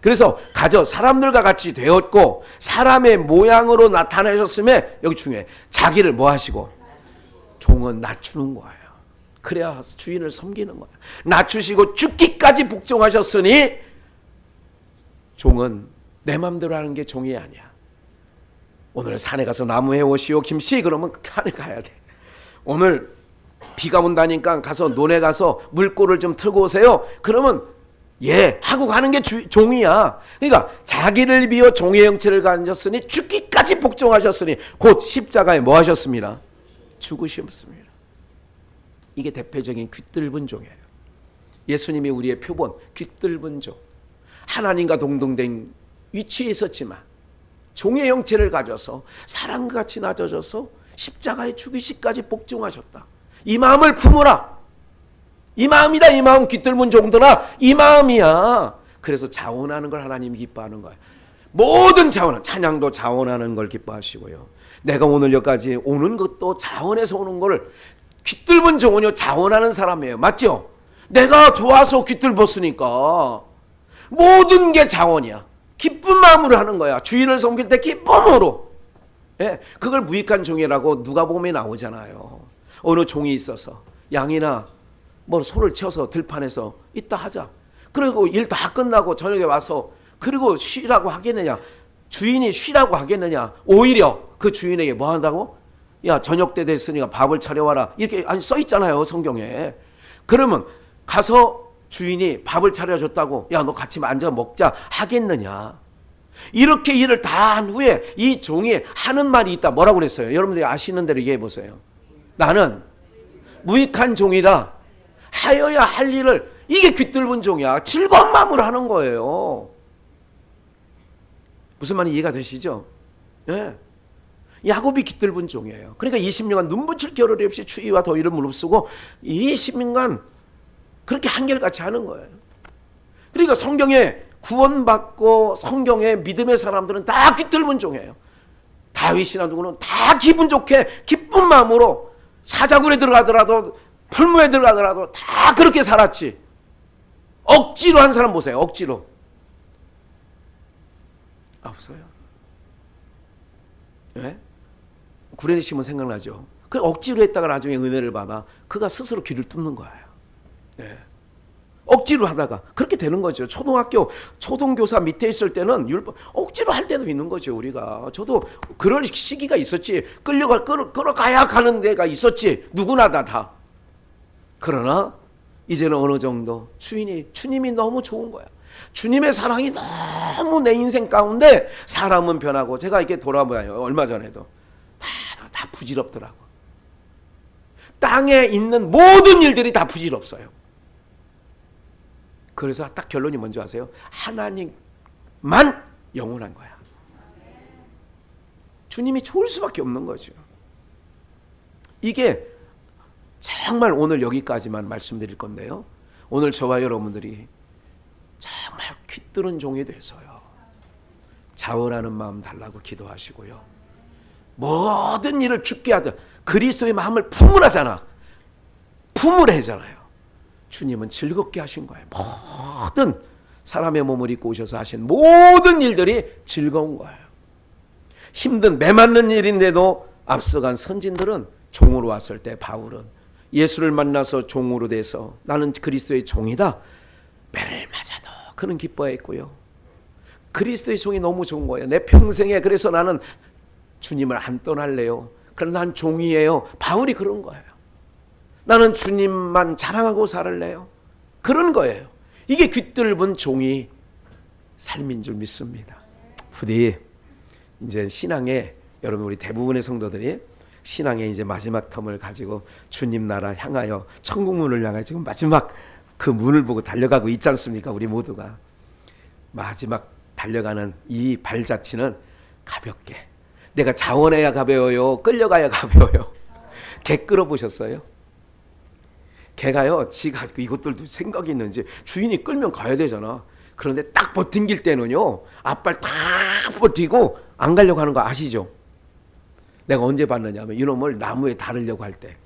그래서 가져 사람들과 같이 되었고 사람의 모양으로 나타나셨음에 여기 중요해. 자기를 뭐 하시고? 종은 낮추는 거예요. 그래야 주인을 섬기는 거예요. 낮추시고 죽기까지 복종하셨으니 종은 내 맘대로 하는 게 종이 아니야. 오늘 산에 가서 나무 해오시오 김씨 그러면 산에 가야 돼. 오늘 비가 온다니까 가서 논에 가서 물꼬를 좀 틀고 오세요. 그러면 예 하고 가는 게 종이야. 그러니까 자기를 비워 종의 형체를 가졌으니 죽기까지 복종하셨으니 곧 십자가에 뭐 하셨습니다? 죽으셨습니다. 이게 대표적인 귀뜰분 종이에요. 예수님이 우리의 표본 귀뜰분 종. 하나님과 동등된 위치에 있었지만 종의 형체를 가져서 사람과 같이 낮아져서 십자가에 죽이시까지 복종하셨다. 이 마음을 품으라. 이 마음이다. 이 마음 귀뜰문 정도나 이 마음이야. 그래서 자원하는 걸 하나님이 기뻐하는 거야. 모든 자원, 찬양도 자원하는 걸 기뻐하시고요. 내가 오늘 여기까지 오는 것도 자원해서 오는 걸 귀뜰문 정원이요 자원하는 사람이에요. 맞죠? 내가 좋아서 귀뜰벗으니까 모든 게 자원이야. 기쁜 마음으로 하는 거야. 주인을 섬길 때 기쁨으로. 예, 그걸 무익한 종이라고 누가복음에 나오잖아요. 어느 종이 있어서 양이나 뭐 소를 쳐서 들판에서 이따 하자. 그리고 일 다 끝나고 저녁에 와서 그리고 쉬라고 하겠느냐? 주인이 쉬라고 하겠느냐? 오히려 그 주인에게 뭐 한다고? 야 저녁 때 됐으니까 밥을 차려와라. 이렇게 아니 써 있잖아요 성경에. 그러면 가서 주인이 밥을 차려줬다고 야 너 같이 앉아 먹자 하겠느냐? 이렇게 일을 다 한 후에 이 종이 하는 말이 있다. 뭐라고 그랬어요? 여러분들이 아시는 대로 얘기해 보세요. 나는 무익한 종이라 하여야 할 일을 이게 귀뜰분 종이야. 즐거운 마음으로 하는 거예요. 무슨 말이 이해가 되시죠? 예. 야곱이 귀뜰분 종이에요. 그러니까 20년간 눈 붙일 겨를이 없이 추위와 더위를 무릅쓰고 20년간 그렇게 한결같이 하는 거예요. 그러니까 성경에 구원받고 성경에 믿음의 사람들은 다 귀뜰분 종이에요. 다윗이나 누구는 다 기분 좋게 기쁜 마음으로 사자굴에 들어가더라도 풀무에 들어가더라도 다 그렇게 살았지. 억지로 한 사람 보세요. 억지로. 없어요. 왜? 구레네 시몬 생각나죠? 그 억지로 했다가 나중에 은혜를 받아. 그가 스스로 귀를 뚫는 거예요. 예. 억지로 하다가 그렇게 되는 거죠. 초등교사 밑에 있을 때는 율법 억지로 할 때도 있는 거죠. 우리가 저도 그럴 시기가 있었지. 끌어가야 가는 데가 있었지. 누구나 다. 그러나 이제는 어느 정도 주님이 너무 좋은 거야. 주님의 사랑이 너무 내 인생 가운데 사람은 변하고 제가 이렇게 돌아봐요. 얼마 전에도 다 부질없더라고. 땅에 있는 모든 일들이 다 부질없어요. 그래서 딱 결론이 뭔지 아세요? 하나님만 영원한 거야. 주님이 좋을 수밖에 없는 거죠. 이게 정말 오늘 여기까지만 말씀드릴 건데요. 오늘 저와 여러분들이 정말 귀뚫은 종이 돼서요. 자원하는 마음 달라고 기도하시고요. 모든 일을 죽게 하든 그리스도의 마음을 품으라잖아. 품으래잖아요. 주님은 즐겁게 하신 거예요. 모든 사람의 몸을 입고 오셔서 하신 모든 일들이 즐거운 거예요. 힘든 매맞는 일인데도 앞서간 선진들은 종으로 왔을 때 바울은 예수를 만나서 종으로 돼서 나는 그리스도의 종이다. 매를 맞아도 그는 기뻐했고요. 그리스도의 종이 너무 좋은 거예요. 내 평생에 그래서 나는 주님을 안 떠날래요. 그럼 난 종이에요. 바울이 그런 거예요. 나는 주님만 자랑하고 살을래요. 그런 거예요. 이게 귀뚫은 종이 삶인 줄 믿습니다. 부디 이제 신앙에 여러분 우리 대부분의 성도들이 신앙의 이제 마지막 텀을 가지고 주님 나라 향하여 천국 문을 향해 지금 마지막 그 문을 보고 달려가고 있지 않습니까? 우리 모두가 마지막 달려가는 이 발자취는 가볍게. 내가 자원해야 가벼워요. 끌려가야 가벼워요. 개 끌어보셨어요? 개가요, 지가 이것들도 생각이 있는지 주인이 끌면 가야 되잖아. 그런데 딱 버팅길 때는요, 앞발 딱 버티고 안 가려고 하는 거 아시죠? 내가 언제 봤느냐면 이놈을 나무에 다르려고 할 때.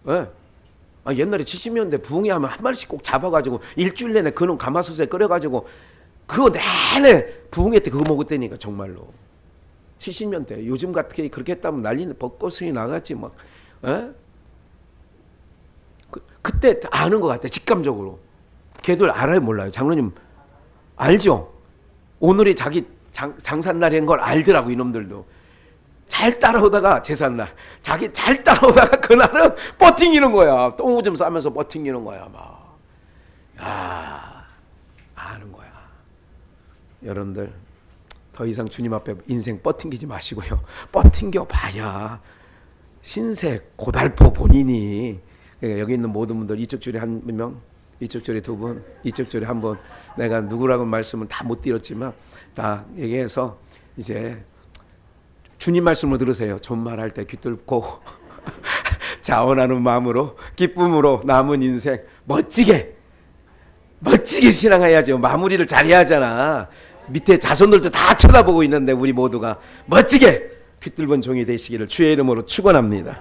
네. 옛날에 70년대 부흥회 하면 한 마리씩 꼭 잡아가지고 일주일 내내 그놈 가마솥에 끓여가지고 그거 내내 부흥회 때 그거 먹었다니까 정말로. 70년대 요즘 같게 그렇게 했다면 난리는 벚꽃이 나갔지 막. 에? 그때 아는 것 같아 직감적으로. 걔들 알아요 몰라요? 장로님 알죠? 오늘이 자기 장산날인 걸 알더라고. 이놈들도 잘 따라오다가 제삿날 자기 잘 따라오다가 그날은 버팅기는 거야. 똥오줌 싸면서 버팅기는 거야. 막 아는 거야. 여러분들 더 이상 주님 앞에 인생 버팅기지 마시고요. 버팅겨 봐야 신세 고달퍼 본인이. 그러니까 여기 있는 모든 분들 이쪽 줄에 한 명, 이쪽 줄에 두 분, 이쪽 줄에 한 분. 내가 누구라고 말씀을 다 못 드렸지만 다 얘기해서 이제 주님 말씀을 들으세요. 존말할 때 귀뚫고 자원하는 마음으로 기쁨으로 남은 인생 멋지게 신앙해야죠. 마무리를 잘해야 하잖아. 밑에 자손들도 다 쳐다보고 있는데 우리 모두가 멋지게 귀뚫은 종이 되시기를 주의 이름으로 축원합니다.